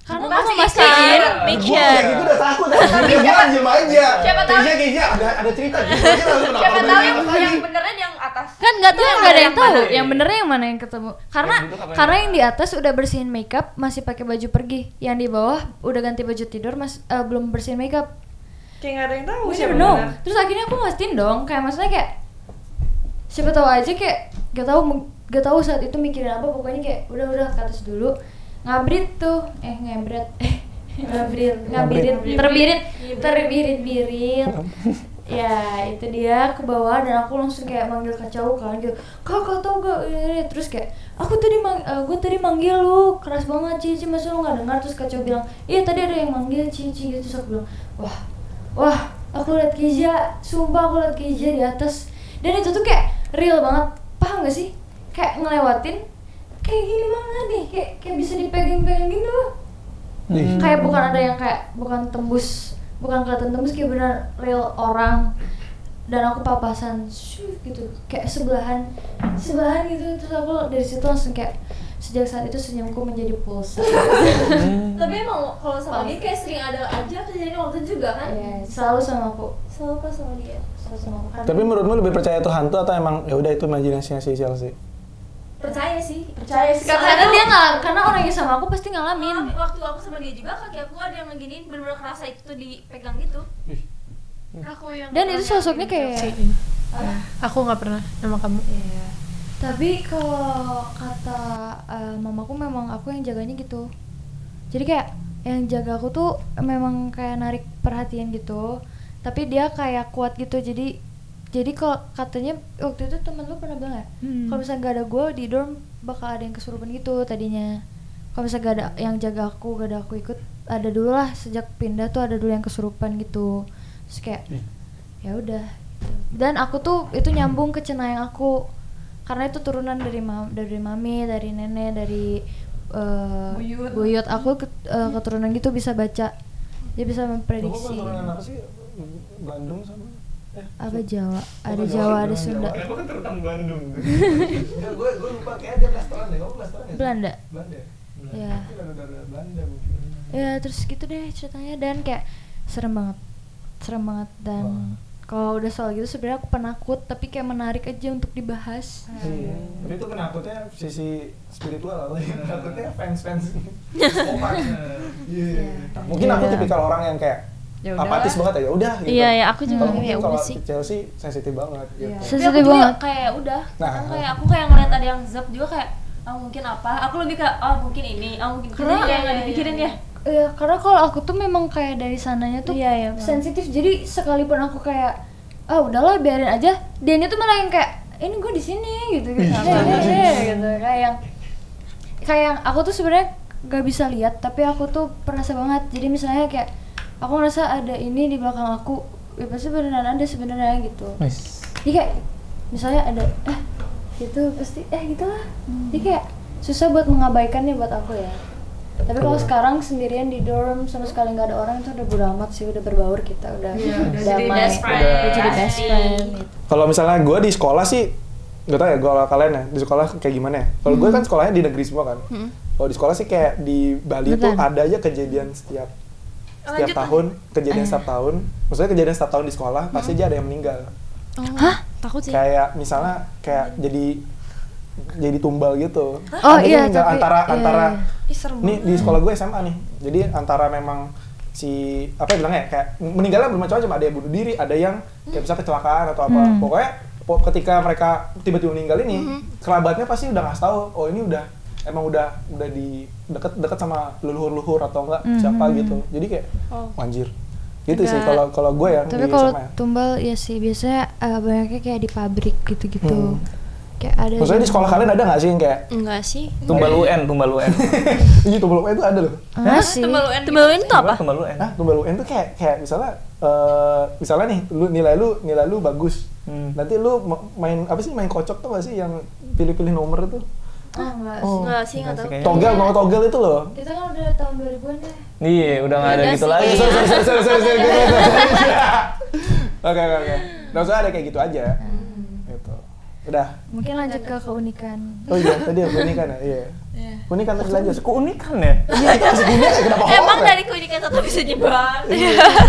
Karena Bukan aku sih, mastiin make Gue kayak gitu udah takut. Tapi gue diem aja. Siapa tahu- Keisha ada cerita. Gue aja langsung kenapa Siapa gue tahu ingat lagi. yang benernya yang atas. kan nggak tahu nggak ada yang tahu mana. yang benernya yang mana yang ketemu karena yang di atas udah bersihin makeup masih pakai baju pergi, yang di bawah udah ganti baju tidur belum bersihin makeup. Kayak nggak ada yang tahu We siapa never know. bener. Terus akhirnya aku mastiin dong, kayak maksudnya kayak siapa tahu aja kayak gak tahu saat itu mikirin apa, pokoknya kayak udah ke atas dulu ngabrit terbirit ya itu dia ke bawah dan aku langsung kayak manggil Kacau kan gitu, kak tau gak ini, terus kayak gue tadi manggil lu keras banget Cici, masa lu nggak dengar? Terus Kacau bilang iya tadi ada yang manggil Cici gitu. Terus aku bilang wah aku liat Keisha, sumpah aku liat Keisha di atas, dan itu tuh kayak real banget, paham gak sih? Kayak ngelewatin kayak gini banget nih, kayak bisa dipegang-pegang gitu. Kayak bukan ada yang kayak bukan kelihatan tembus, kayak benar real orang. Dan aku papasan gitu, kayak sebelahan gitu. Terus aku dari situ langsung kayak sejak saat itu senyumku menjadi pulsa. Tapi emang kalau sama dia kayak sering ada aja kejadian waktu itu juga kan? Iya, selalu sama aku. Selalu pas sama dia. Selalu sama aku kan. Tapi menurutmu lebih percaya itu hantu atau emang ya udah itu imajinasinya si Chelsea? Percaya sih. Karena dia karena orang yang sama aku pasti ngalamin. Waktu aku sama dia juga kaki aku ada yang ngeginiin, bener-bener kerasa itu tuh dipegang gitu. Aku yang Dan itu sosoknya kayak aku nggak pernah sama kamu. iya. Tapi kalau kata mamaku memang aku yang jaganya gitu. Jadi kayak yang jaga aku tuh memang kayak narik perhatian gitu. Tapi dia kayak kuat gitu. Jadi kalau katanya waktu itu temen lu pernah bilang ya, kalau misalnya gak ada gue di dorm bakal ada yang kesurupan gitu tadinya. Kalau misalnya gak ada yang jaga aku, gak ada aku ikut, ada dulu lah sejak pindah tuh ada dulu yang kesurupan gitu. Terus kayak ya udah. Dan aku tuh itu nyambung ke cenayang aku, karena itu turunan dari mami, dari nenek, dari buyut. Aku keturunan gitu bisa baca, dia bisa memprediksi. Keturunan apa sih? Bandung sama Apa Jawa? Ada Jawa, ada Sunda. Aku kan keturunan Bandung. Gue lupa kayak dia blasteran deh. Kamu blasteran ya? Belanda. Belanda. Ya. Ada Belanda mungkin. Ya terus gitu deh ceritanya, dan kayak serem banget dan kalau udah soal gitu sebenarnya aku penakut, tapi kayak menarik aja untuk dibahas. Tapi itu penakutnya sisi spiritual atau penakutnya fans. Mungkin aku tipikal orang yang kayak apatis banget ya udah gitu. Iya, aku juga kayak kalau udah sih. Chelsea sensitif banget gitu. Sensitif banget. Kayak udah. Nah, Kayak aku kayak ngeliat ada yang zap juga kayak mungkin apa? Aku lebih kayak mungkin ini, mungkin itu. Jadi kayak nggak dipikirin ya. Iya, karena kalau aku tuh memang kayak dari sananya tuh sensitif. Jadi sekalipun aku kayak udahlah biarin aja, dianya tuh malah yang kayak ini gue di sini gitu. Gitu kayak yang aku tuh sebenarnya gak bisa lihat, tapi aku tuh perasa banget. Jadi misalnya kayak aku ngerasa ada ini di belakang aku, ya pasti beneran ada sebenarnya gitu. Jadi kayak misalnya ada gitu pasti gitulah. Jadi kayak susah buat mengabaikannya buat aku ya. Tapi kalau sekarang sendirian di dorm sama sekali nggak ada orang, itu udah bodo amat sih, udah berbaur kita, udah damai, udah jadi best friend gitu. Kalau misalnya gue di sekolah sih, gak tau ya kalau kalian ya di sekolah kayak gimana ya. Kalau gue kan sekolahnya di negeri semua kan. Kalau di sekolah sih kayak di Bali tuh ada aja kejadian setiap tahun, setiap tahun. Maksudnya kejadian setiap tahun di sekolah pasti aja ada yang meninggal. Hah? Takut sih. Kayak misalnya kayak jadi tumbal gitu. Oh ada iya, yang tapi antara Serem nih di sekolah gue SMA nih. Jadi antara memang si apa ya bilangnya kayak meninggalnya bermacam-macam, ada yang bunuh diri, ada yang kayak bisa kecelakaan atau apa. Pokoknya ketika mereka tiba-tiba meninggal ini, kerabatnya pasti udah ngasih tahu, oh ini udah di deket sama leluhur atau enggak siapa gitu. Jadi kayak anjir. Gitu sih kalau gue yang tapi di kalau SMA ya. tumbal ya sih biasanya banyaknya kayak di pabrik gitu-gitu. Kayak ada. Maksudnya di sekolah kalian ada nggak sih yang kayak Enggak sih. Tumbal UN. iya tumbal UN itu ada loh. Sih. Tumbal UN itu apa? Tumbal UN. Tumbal UN tuh kayak misalnya nih nilai lu bagus. Nanti lu main kocok tuh nggak sih yang pilih-pilih nomor itu? Enggak sih, enggak tahu. Togel itu loh. Kita kan udah tahun 2000-an deh. Iya, udah nggak ada gitu sih. lagi. Sorry. Oke. Nah, usah ada kayak gitu aja. Gitu. Udah. Mungkin lanjut ke keunikan. Oh iya, tadi keunikan ya. Iya. Keunikan tadi lanjut. Keunikan ya? Iya, kita masih unik, kenapa horor? Emang dari keunikan satu bisa nyebar.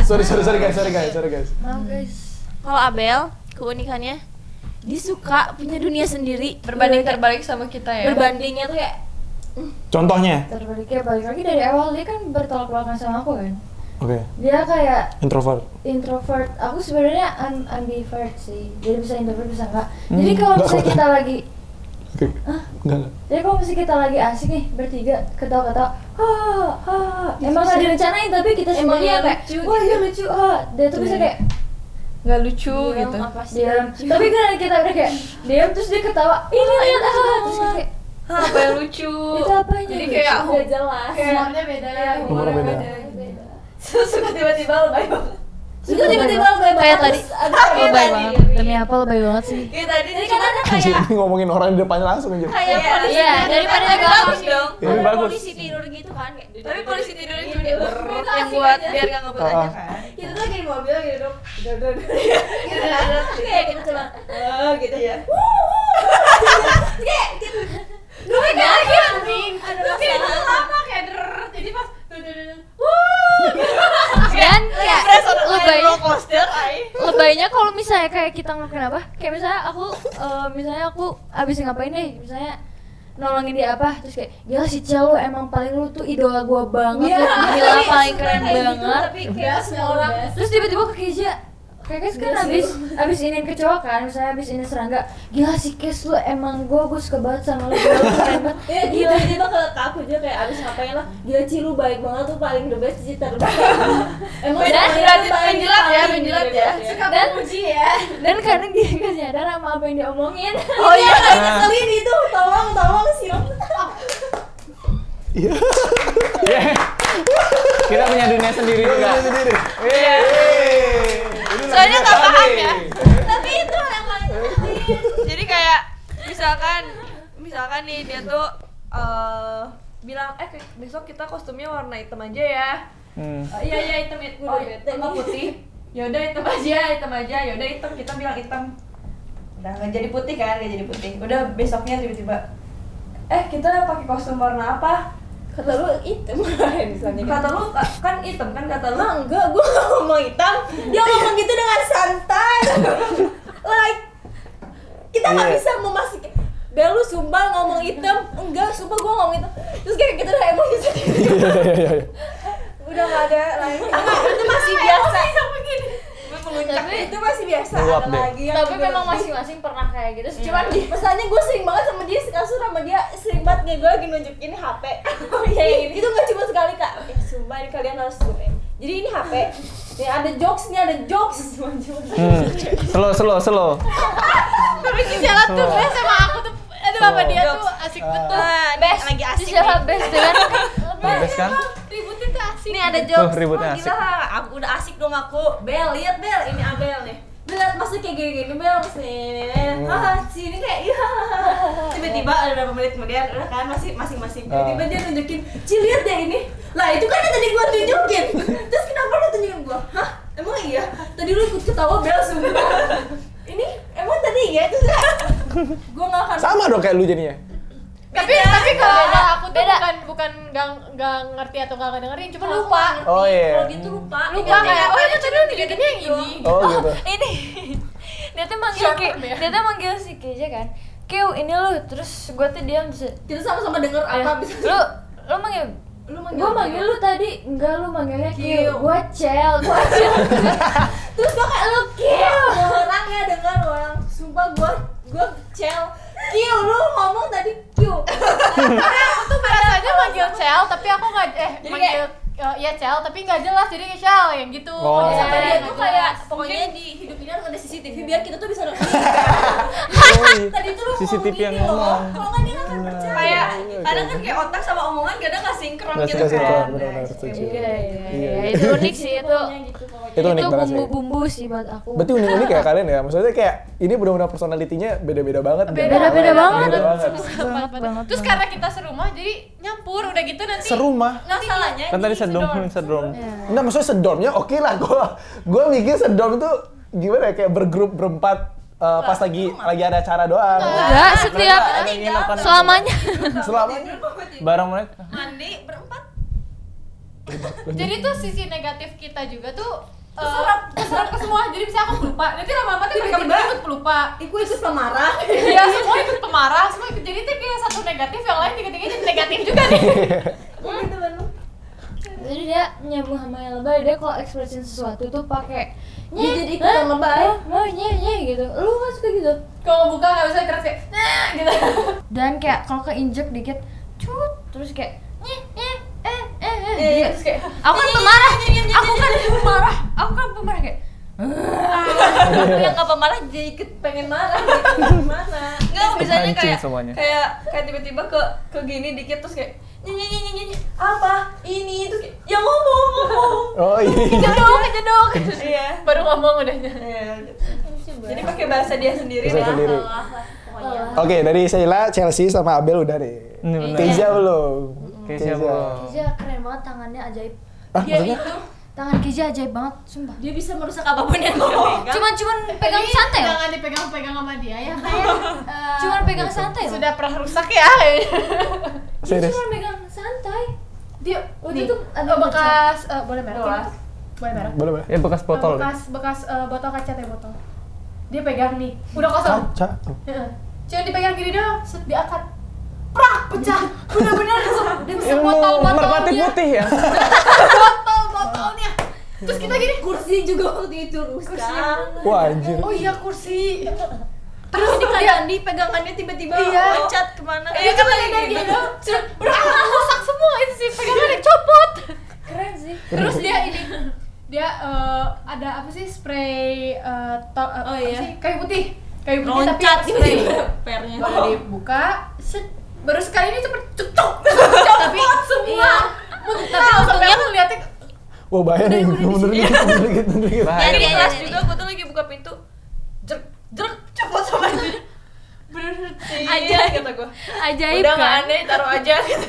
Sorry guys. Maaf guys. Kalau Abel, keunikannya dia suka punya dunia sendiri. Berbanding terbalik sama kita ya. Berbandingnya tuh kayak Contohnya? Terbaliknya balik lagi dari awal dia kan bertolak belakang sama aku kan. Oke. Dia kayak Introvert. aku sebenarnya ambivert sih, jadi bisa introvert bisa enggak. Jadi kalau misalnya kita lagi Enggak. jadi kalau misalnya kita lagi asik nih bertiga ketawa-ketawa emang gak direncanain tapi kita Emang sendiri ya kayak lucu wah gitu. iya lucu dia tuh bisa kayak Nggak lucu diam, gitu. apa sih diam lucu. tapi kan kita udah kayak diam terus dia ketawa ini lihat terus kita kayak Apa yang lucu? itu apanya Jadi lucu? kayak Nggak jelas. Humornya beda ya. Humornya beda. Suka tiba-tiba lebay banget. Suka tiba-tiba lebay Kayak tadi. Lebay Lebay banget. Demi apa lebay banget sih? Kayak tadi Jadi kan ada kayak Ini ngomongin orang di depannya langsung aja. kayak polisi. Iya, daripada Tapi gampang. bagus dong. Ini Ada bagus. polisi tidur gitu kan kayak. Tapi polisi tidurnya cuma Iya, yang buat biar nggak ngebut aja Ah. kan. Itu tuh kayak di mobil gitu dong. Kayak kita cuma gitu ya. Kayak gitu. Lu kayak anjing. Ada masalah. Lama kayak jadi pas Dan kayak lebay. Coaster, Lebaynya kalau misalnya kayak kita ngelakuin apa? Kayak misalnya aku abis ngapain deh, misalnya nolongin dia apa, terus kayak gila si Cel lu emang paling lu tuh idola gua banget, lu gila paling keren banget. Tapi kayak semua orang Terus tiba-tiba ke Keisha, kayak Kes kan abis iniin kecoa kan, misalnya abis ini serangga, gila si Kes lu emang gua suka banget sama lu, gila lu keren banget. ya gila dia bakal ke aku aja kayak abis ngapain lah gila Ci lu baik banget tuh paling the best Ci terbaik emang menjilat ya. dan puji ya Dan kadang dia gak sadar sama apa yang dia omongin. oh iya kan ngeselin itu tolong sih Iya. Kita punya dunia sendiri juga. Sendiri. Soalnya nggak paham ya. tapi itu yang paling penting Jadi kayak misalkan nih dia tuh bilang besok kita kostumnya warna hitam aja ya. Iya hitam sama putih. Ya udah hitam aja. Ya udah hitam, kita bilang hitam. Udah nggak jadi putih kan, Udah besoknya tiba-tiba kita pakai kostum warna apa? kata lu hitam misalnya Kata lu kan hitam kan kata lu. enggak gue gak ngomong hitam dia ngomong gitu dengan santai like kita nggak bisa memastikan Bel lu sumpah ngomong hitam enggak sumpah gue ngomong hitam terus kayak kita udah emosi sendiri udah nggak ada lagi itu masih biasa Tapi itu masih biasa Meluap ada deh. lagi yang tapi juga memang lebih. masing-masing pernah kayak gitu. Cuman Masalahnya gue sering banget sama dia sekasur sama dia sering banget kayak gue lagi nunjukin HP kayak gini itu nggak cuma sekali kak sumpah ini kalian harus zoom. Jadi ini HP nih ada jokes Slow. Tapi si Sheila tuh best sama aku tuh, aduh apa dia tuh asik betul. best lagi Si asik Sheila best dengan Best kan? ributin tuh asik. ini ada jokes ributnya gila aku udah asik dong aku Bel lihat Bel ini Abel nih Bel maksudnya kayak gini Bel sini kayak iya tiba-tiba ada berapa menit kemudian udah kan masing-masing tiba-tiba dia nunjukin Ci lihat deh ini lah itu kan yang tadi gua tunjukin terus kenapa lu tunjukin gua hah emang iya tadi lu ikut ketawa Bel sumpah ini emang tadi iya itu gua nggak akan Sama dong kayak lu jadinya. Tapi kalau aku tuh bukan nggak ngerti atau nggak dengerin, cuma lupa. Oh iya. kalau dia tuh lupa Lupa kayak oh ini tadi lu tunjukinnya yang ini. Oh gitu. ini dia tuh manggil si Keja kan. Keu ini lu terus gua tuh diam terus kita sama-sama denger apa bisa lu manggil lu gua manggil lu tadi enggak lu manggilnya Keu. Keu gua Cel terus gua kayak lu kill orang ya dengar orang sumpah gua Cel kill lu ngomong tadi kill Karena aku tuh biasanya manggil Cel, tapi aku nggak Jadi manggil ya Cel, tapi nggak jelas jadi kayak Cel yang gitu. Oh. Kalau sampai dia nggak tuh jelas. kayak pokoknya di hidup ini harus ada CCTV biar kita tuh bisa nonton tadi tuh lu CCTV yang gini loh. ngomong. Kalau nggak dia nggak akan percaya Kayak kadang kan kayak otak sama omongan kadang nggak sinkron Nggak gitu sinkron, kan. benar-benar setuju. Iya, itu unik sih itu Pokoknya gitu pokoknya. Itu unik banget sih. bumbu-bumbu sih buat aku Berarti unik-unik ya kalian ya? Maksudnya kayak ini benar-benar personalitinya beda-beda banget. Beda-beda banget. Beda banget. banget. Terus karena kita serumah jadi nyampur udah gitu nanti. Serumah. masalahnya Kan tadi sedom. Enggak, maksudnya sedormnya oke lah. Gua mikir sedom itu gimana ya? Kayak bergrup berempat pas lagi ada acara doang. Enggak, setiap Ada yang nginep kan? selamanya. Selamanya. bareng mereka. Mandi berempat. Jadi tuh sisi negatif kita juga tuh keserap ke semua. Jadi misalnya aku pelupa, nanti lama-lama tuh mereka berdua ikut pelupa. Ikut pemarah. Iya, semua ikut pemarah, semua ikut. Jadi tuh kayak satu negatif, yang lain tiga-tiganya jadi negatif juga nih. Gitu kan. Jadi dia nyambung sama yang lebay, dia kalau ekspresin sesuatu tuh pakai Dia jadi ikutan lebay. nye gitu. Lu kan suka gitu. Kalau buka nggak bisa keras kayak gitu. Dan kayak kalau keinjek dikit, cut, terus kayak Iya, terus kayak aku kan pemarah, aku kan pemarah kayak yang nggak pemarah jadi ikut pengen marah gitu. Gimana? Enggak, misalnya Mancing kayak semuanya. kayak tiba-tiba ke gini dikit terus kayak nyanyi apa ini terus kayak ya ngomong Oh iya. Kejedok. iya Baru ngomong udahnya. iya gitu. Jadi pakai bahasa dia sendiri Bahasa lah. sendiri. Pokoknya. Oke, dari Sheila, Chelsea sama Abel udah nih. Ini bener. Keisha belum. Keisha belum. Kizia keren banget, tangannya ajaib. Dia Maksudnya? itu Tangan Kizia ajaib banget, sumpah. dia bisa merusak apapun yang dia pegang. Cuman pegang santai loh. Jangan dipegang-pegang sama dia ya. Kayak Cuman pegang santai loh. sudah pernah rusak ya. Dia Serius. cuma megang santai. Dia Waktu nih, itu ada bekas boleh merek. Boleh. Boleh merek. Boleh. Ya bekas botol. Bekas botol kaca teh botol. Dia pegang nih, udah kosong. Caca. Heeh. Cuma dipegang gini doang, set diangkat. Prak, pecah. Benar-benar langsung botol-botolnya. putih ya. Botol-botolnya. Terus kita gini, kursi juga waktu itu rusak. Wah anjir. oh iya kursi. Terus di keadaan pegangannya tiba-tiba Iya. loncat kemana? Iya cuma kayak gitu. Rusak semua itu sih, pegangannya copot. Keren sih. Terus dia ini dia ada apa sih spray Oh, iya. kayu putih tapi Loncat spray pernya. baru dibuka set baru sekali ini cepet cocok tapi semua tapi untungnya aku lihatnya Wah bahaya nih. Mundur dikit. Bahaya. Di Iya, kelas iya, juga gue tuh lagi buka pintu jerk cepet sama itu bener aja kata gue Ajaib udah nggak kan? aneh taruh aja gitu.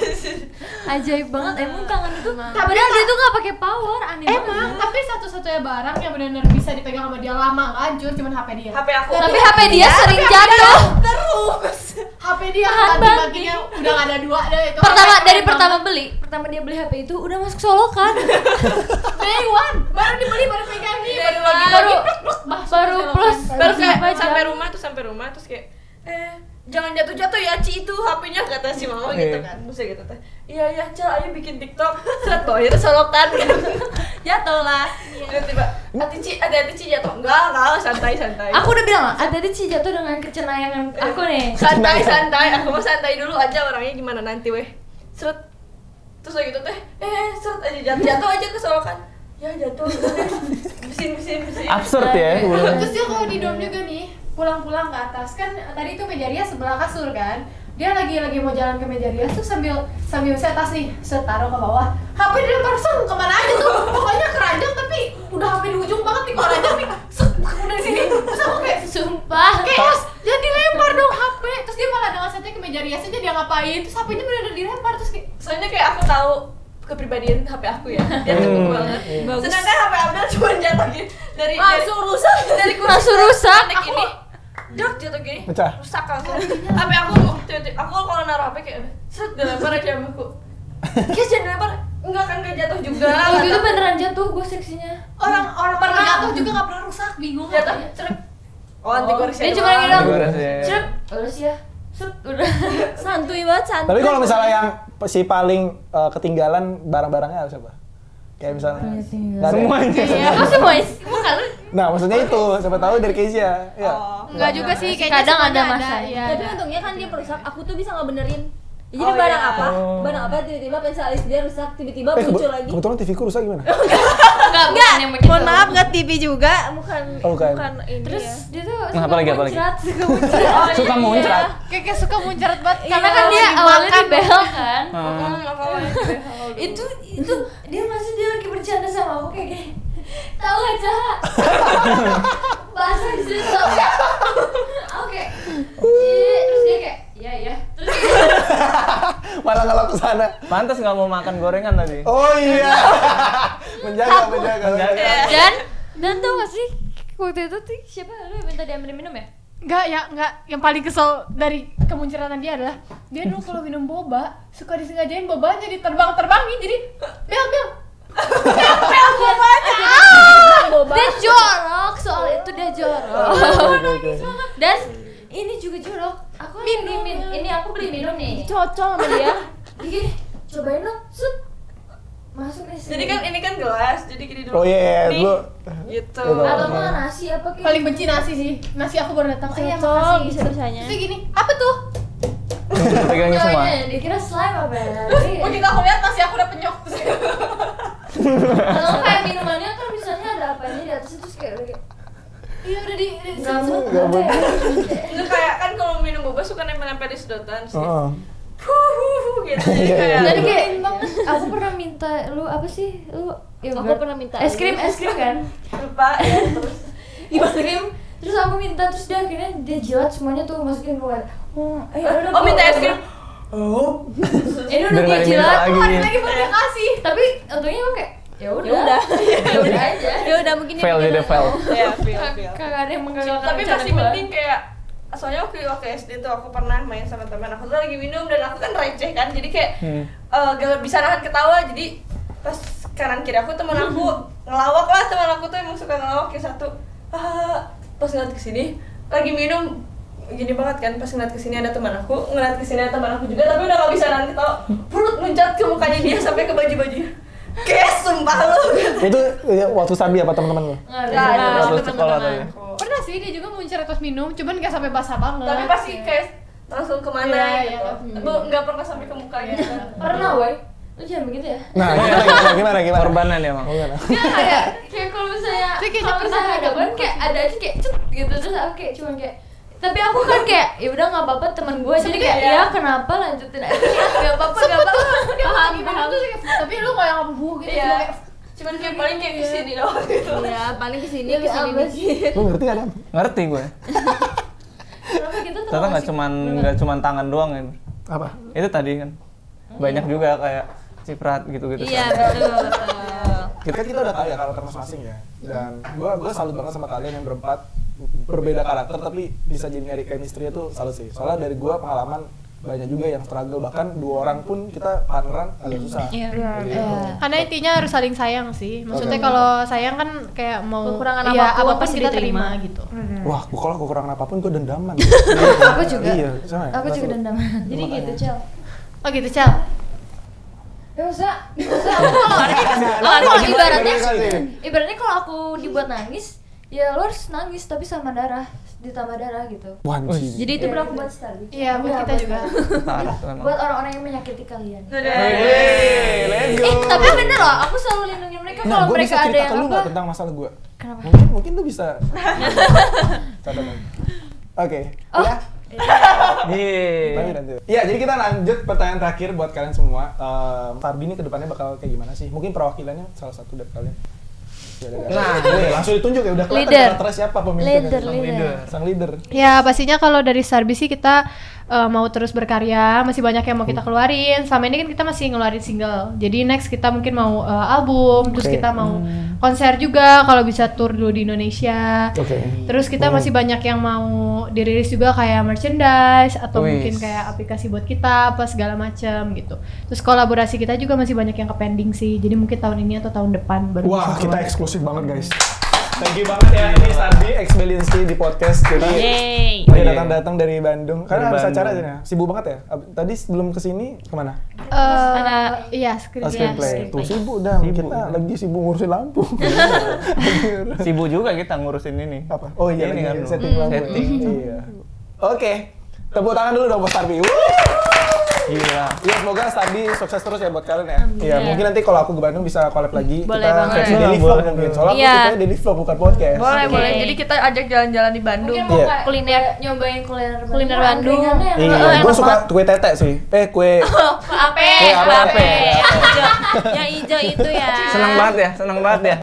Ajaib banget emang tangan itu. Padahal dia tuh nggak pakai power, aneh emang banget. tapi satu-satunya barang yang benar-benar bisa dipegang sama dia lama nggak hancur cuman HP dia HP aku Tapi HP dia sering jatuh. HP dia Tahan bagi-baginya udah nggak ada dua deh itu Pertama dia beli HP itu udah masuk solokan. Day one baru dibeli baru pegang nih baru lagi Baru plus baru kayak berapa jam? sampai rumah terus kayak jangan jatuh-jatuh ya Ci itu HP-nya kata si mama gitu kan terus gitu teh iya Ca ayo bikin TikTok set tuh akhirnya solokan gitu jatuh lah tiba-tiba hati Ci jatuh enggak santai Aku udah bilang ada Ci jatuh dengan kecenayangan aku nih. santai aku mau santai dulu aja orangnya gimana nanti weh seret terus lagi gitu teh seret aja jatuh aja ke solokan ya jatuh bersin Absurd ya. Terus dia kalau di dom juga nih pulang-pulang ke atas kan tadi itu meja rias sebelah kasur kan dia lagi mau jalan ke meja rias tuh sambil saya tas nih taruh ke bawah HP dilempar kemana aja tuh pokoknya keranjang tapi udah HP di ujung banget nih keranjang nih udah di sini terus aku kayak Sumpah. chaos jadi dilempar dong HP terus dia malah dengan santai ke meja rias aja dia ngapain terus HP-nya bener-bener dilempar terus kayak soalnya kayak aku tahu kepribadian HP aku ya dia teguh banget sedangkan HP Abdel cuma jatuh gini dari Langsung rusak. dari Langsung rusak. ini jatuh gini Pecah. rusak langsung HP aku tiba-tiba aku kalau naruh HP kayak set dilempar aja sama aku guys jangan dilempar enggak kan gak jatuh juga Waktu itu beneran jatuh gue seksinya. orang pernah jatuh juga nggak pernah rusak bingung jatuh cerep anti gores Dia cuma bilang, Gores ya. "Cep, lulus ya." Set, udah. Santuy banget, santuy. Tapi kalau misalnya yang si paling ketinggalan barang-barangnya apa siapa? Kayak misalnya nggak ada. Semuanya. Aku semua Nah maksudnya itu siapa tahu dari Keisha. Ya. nggak juga sih kayaknya Kadang semuanya ada masanya. iya, Tapi ada. untungnya kan dia merusak, aku tuh bisa ngebenerin. Jadi Oh, barang iya. apa? Barang apa tiba-tiba pensil alis dia rusak, tiba-tiba muncul lagi. Kebetulan TV ku rusak gimana? Enggak, yang begitu. Mohon maaf, nggak TV juga, bukan Oh, bukan. ini Terus ya. dia tuh Nah, apa lagi? suka muncrat. Suka muncrat. kayak suka muncrat banget Karena kan dia awalnya di behel kan. Itu dia masih dia lagi bercanda sama aku kayak gini. Tahu gak Caha? Bahasa di situ. Oke. Terus dia kayak, iya. Terus Malah ngelok ke sana. Pantas nggak mau makan gorengan tadi. Oh iya. menjaga. Dan tau gak sih waktu itu tuh siapa lu yang minta diambilin minum ya? nggak yang paling kesel dari kemunculan dia adalah dia dulu kalau minum boba suka disengajain bobanya diterbang-terbangin jadi bel Dia jorok, soal itu dia jorok. Dan ini juga jorok. Aku minum, ini aku beli minum nih. Cocok sama dia. Gini, cobain dong, sut. Masuk nih. Jadi kan ini kan gelas, jadi gini dulu. Oh iya, Nih, lu gitu. Atau mah nasi apa kayak? paling benci nasi sih nasi aku baru datang Iya, cocok makasih. Bisa-bisanya. terus gini apa tuh Pegangnya semua. Dikira slime apa ya? begitu aku lihat nasi aku udah penyok Kalau kayak minumannya kan misalnya ada apa aja di atas itu kayak iya udah di gamut. Itu kayak kan kalau minum boba suka nempel-nempel di sedotan. Heeh. Gitu. Jadi kayak Jadi kayak aku pernah minta lu apa sih? Lu Aku pernah minta es krim kan? lupa ya terus. Es krim. Terus aku minta terus dia akhirnya dia jilat semuanya tuh masukin keluar. Oh minta es krim. Oh. Ini udah Biar dia nggak jilat, diminta lagi. lagi baru dia kasih. Tapi untungnya aku kayak ya udah aja. Ya udah mungkin dia Fail bikin jadi fail. Ya, feel. Kagak ada yang menggagalkan. Tapi rencana masih gua. penting kayak soalnya waktu SD tuh aku pernah main sama teman aku tuh lagi minum dan aku kan receh kan jadi kayak gak bisa nahan ketawa jadi pas kanan kiri aku teman aku ngelawak lah teman aku tuh emang suka ngelawak yang satu pas ngeliat kesini lagi minum gini banget kan pas ngeliat kesini ada teman aku ngeliat kesini ada teman aku juga tapi udah gak bisa nahan ketawa perut mencat ke mukanya dia sampai ke baju-bajunya kayak sumpah lu Itu ya, waktu Sarbi apa teman-teman lu? Nggak Waktu sekolah tadi. pernah sih dia juga muncrat terus minum cuman nggak sampai basah banget tapi pasti kayak langsung kemana Iya, gitu nggak pernah sampai ke muka gitu Pernah, woy. Lu jangan begitu ya. Nah, gimana? Korbanan ya, Mang. Kayak kalau misalnya Tapi kayaknya kalau misalnya pernah ada kan kayak ada aja kayak cet gitu terus aku kayak cuman kayak tapi aku kan kayak ya udah nggak apa-apa teman gue jadi kayak ya kenapa lanjutin aja nggak apa-apa paham tuh tapi lu kayak ngebuh gitu Iya. cuma kayak cuman kayak paling kayak kesini doang gitu Iya, paling kesini Demi kesini apa sih? dikit. Lu ngerti gak, Dam? Ngerti gue. Kenapa gitu Ternyata nggak cuman tangan doang kan. Apa? Itu tadi kan. Banyak juga kayak ciprat gitu-gitu. Iya, betul. Kita udah tahu ya karakter masing-masing ya. Dan gua salut banget sama kalian yang berempat berbeda karakter tapi bisa jadi nyari chemistry-nya tuh salut sih. Soalnya dari gua pengalaman banyak juga yang struggle, bahkan 2 orang pun kita partneran agak susah. Iya. karena intinya harus saling sayang sih maksudnya Oke. kalau sayang kan kayak mau Kekurangan ya, apapun pasti pasti kita diterima. terima gitu Wah, gua kalau kekurangan apapun gua dendaman. Aku juga. Iya, sama ya? Aku juga dendam. Jadi Makanya. gitu, Cel. oh gitu Cel Ya usah aku kalau ibaratnya kalau aku dibuat nangis ya lo harus nangis tapi sama darah ditambah darah gitu. Wah, anjing. Jadi itu berlaku buat Starby. iya buat kita juga Parah tuh emang. Buat orang-orang yang menyakiti kalian. Hey, let's go. Tapi bener loh, aku selalu lindungin mereka Nah, kalau gua mereka bisa ada cerita yang ke lu apa. nggak tentang masalah gua? Kenapa? Mungkin lu bisa. Catatan. Oke. Oh. Ya. Iya. Iya, jadi kita lanjut pertanyaan terakhir buat kalian semua. Starby ini kedepannya bakal kayak gimana sih? Mungkin perwakilannya salah satu dari kalian. Nah, langsung ditunjuk ya udah kelihatan Leader. karakternya siapa pemimpinnya. Leader. Sang leader. ya pastinya kalau dari Starby sih kita mau terus berkarya masih banyak yang mau kita keluarin selama ini kan kita masih ngeluarin single jadi next kita mungkin mau album terus Oke. kita mau konser juga kalau bisa tour dulu di Indonesia Oke. terus kita masih banyak yang mau dirilis juga kayak merchandise atau Wih. mungkin kayak aplikasi buat kita apa segala macam gitu terus kolaborasi kita juga masih banyak yang ke pending sih jadi mungkin tahun ini atau tahun depan baru Wah, bisa kita keluar. eksklusif banget guys. Thank you banget ya ini Starby Experience di podcast. Jadi Yeay. lagi datang dari Bandung. Karena Dari habis acara Bandung. aja ya. Sibuk banget ya. Tadi sebelum kesini kemana? Iya Screenplay. Tuh sibuk dah. Sibuk, Kita ya. lagi sibuk ngurusin lampu. Sibuk juga kita ngurusin ini. Apa? Oh iya, Ini lagi kan, setting lampu. setting. Iya. Oke. Tepuk tangan dulu dong buat Starby. Gila. Iya, semoga Starby sukses terus ya buat kalian ya. Iya, mungkin nanti kalau aku ke Bandung bisa collab lagi. Boleh kita banget. versi Boleh, daily vlog boleh. mungkin. Soalnya Iya. kita daily vlog bukan podcast. boleh Oke. boleh jadi kita ajak jalan-jalan di Bandung Mungkin mau Iya. kayak Kuliner. nyobain kuliner Kuliner Bandung. Iya, enak gue suka banget. kue tete sih. Kue Ape, ape. Yang hijau itu ya. Senang banget ya.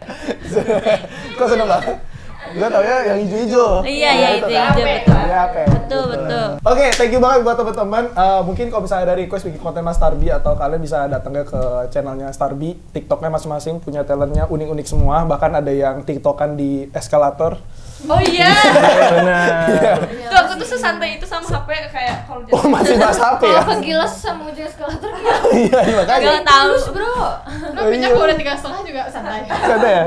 Kok seneng banget? Gue tau ya yang hijau-hijau. Iya, ya itu kan? hijau betul. Iya, apa? Betul. Oke, thank you banget buat teman-teman. Mungkin kalau misalnya ada request bikin konten Mas Starby atau kalian bisa datang ke channelnya Starby, TikToknya masing-masing punya talentnya unik-unik semua. Bahkan ada yang TikTokan di eskalator. oh iya Benar. tuh aku tuh sesantai itu sama HP kayak kalau Oh, masih bahas HP ya? Kalau kegilas sama ujung eskalator kayak Iya, makanya. Gak tahu. Bro. Lo minyak kalau udah 3,5 juga santai.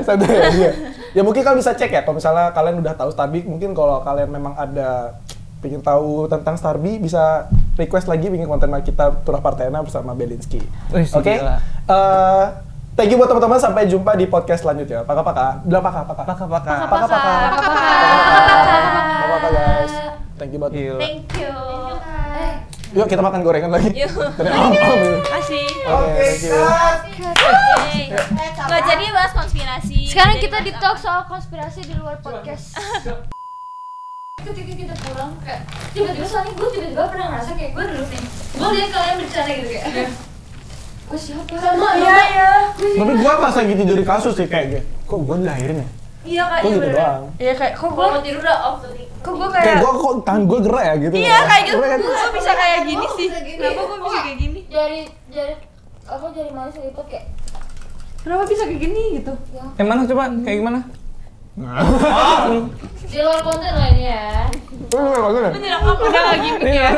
Santai ya, iya. Ya mungkin kalian bisa cek ya, kalau misalnya kalian udah tahu Starbi, mungkin kalau kalian memang ada pengen tahu tentang Starbi, bisa request lagi bikin konten kita Turah Partena bersama Belinsky. Oke? Thank you buat teman-teman, sampai jumpa di podcast selanjutnya. Paka-paka. Bilang paka-paka. Paka-paka. Paka-paka guys. Thank you buat. Thank you. Yuk kita makan gorengan lagi. Yuk. Kasih. Oke, thank you. Nggak jadi bahas konspirasi. Sekarang kita di talk soal konspirasi di luar podcast. Ketika kita pulang kayak tiba-tiba soalnya gue tiba-tiba pernah ngerasa kayak gue duduk nih, gue lihat kalian bercanda gitu kayak gue siapa? Sama Iya. Tapi gua pas lagi tidur di kasus sih kayak kok gua dilahirin ya? Iya kayak Kok gitu doang? Iya kayak kok gue mau tidur udah off tadi. kok gue Kayak kayak kok tangan gua gerak ya gitu. iya kayak gitu. Gerak kan? Kok bisa kayak gini sih? Kenapa gue bisa kayak gini? Jari manis lipat kayak Kenapa bisa kayak gini gitu? Yang mana coba? Kayak gimana? di luar konten lah ini ya. Bagus ya? Tidak apa-apa. Iya.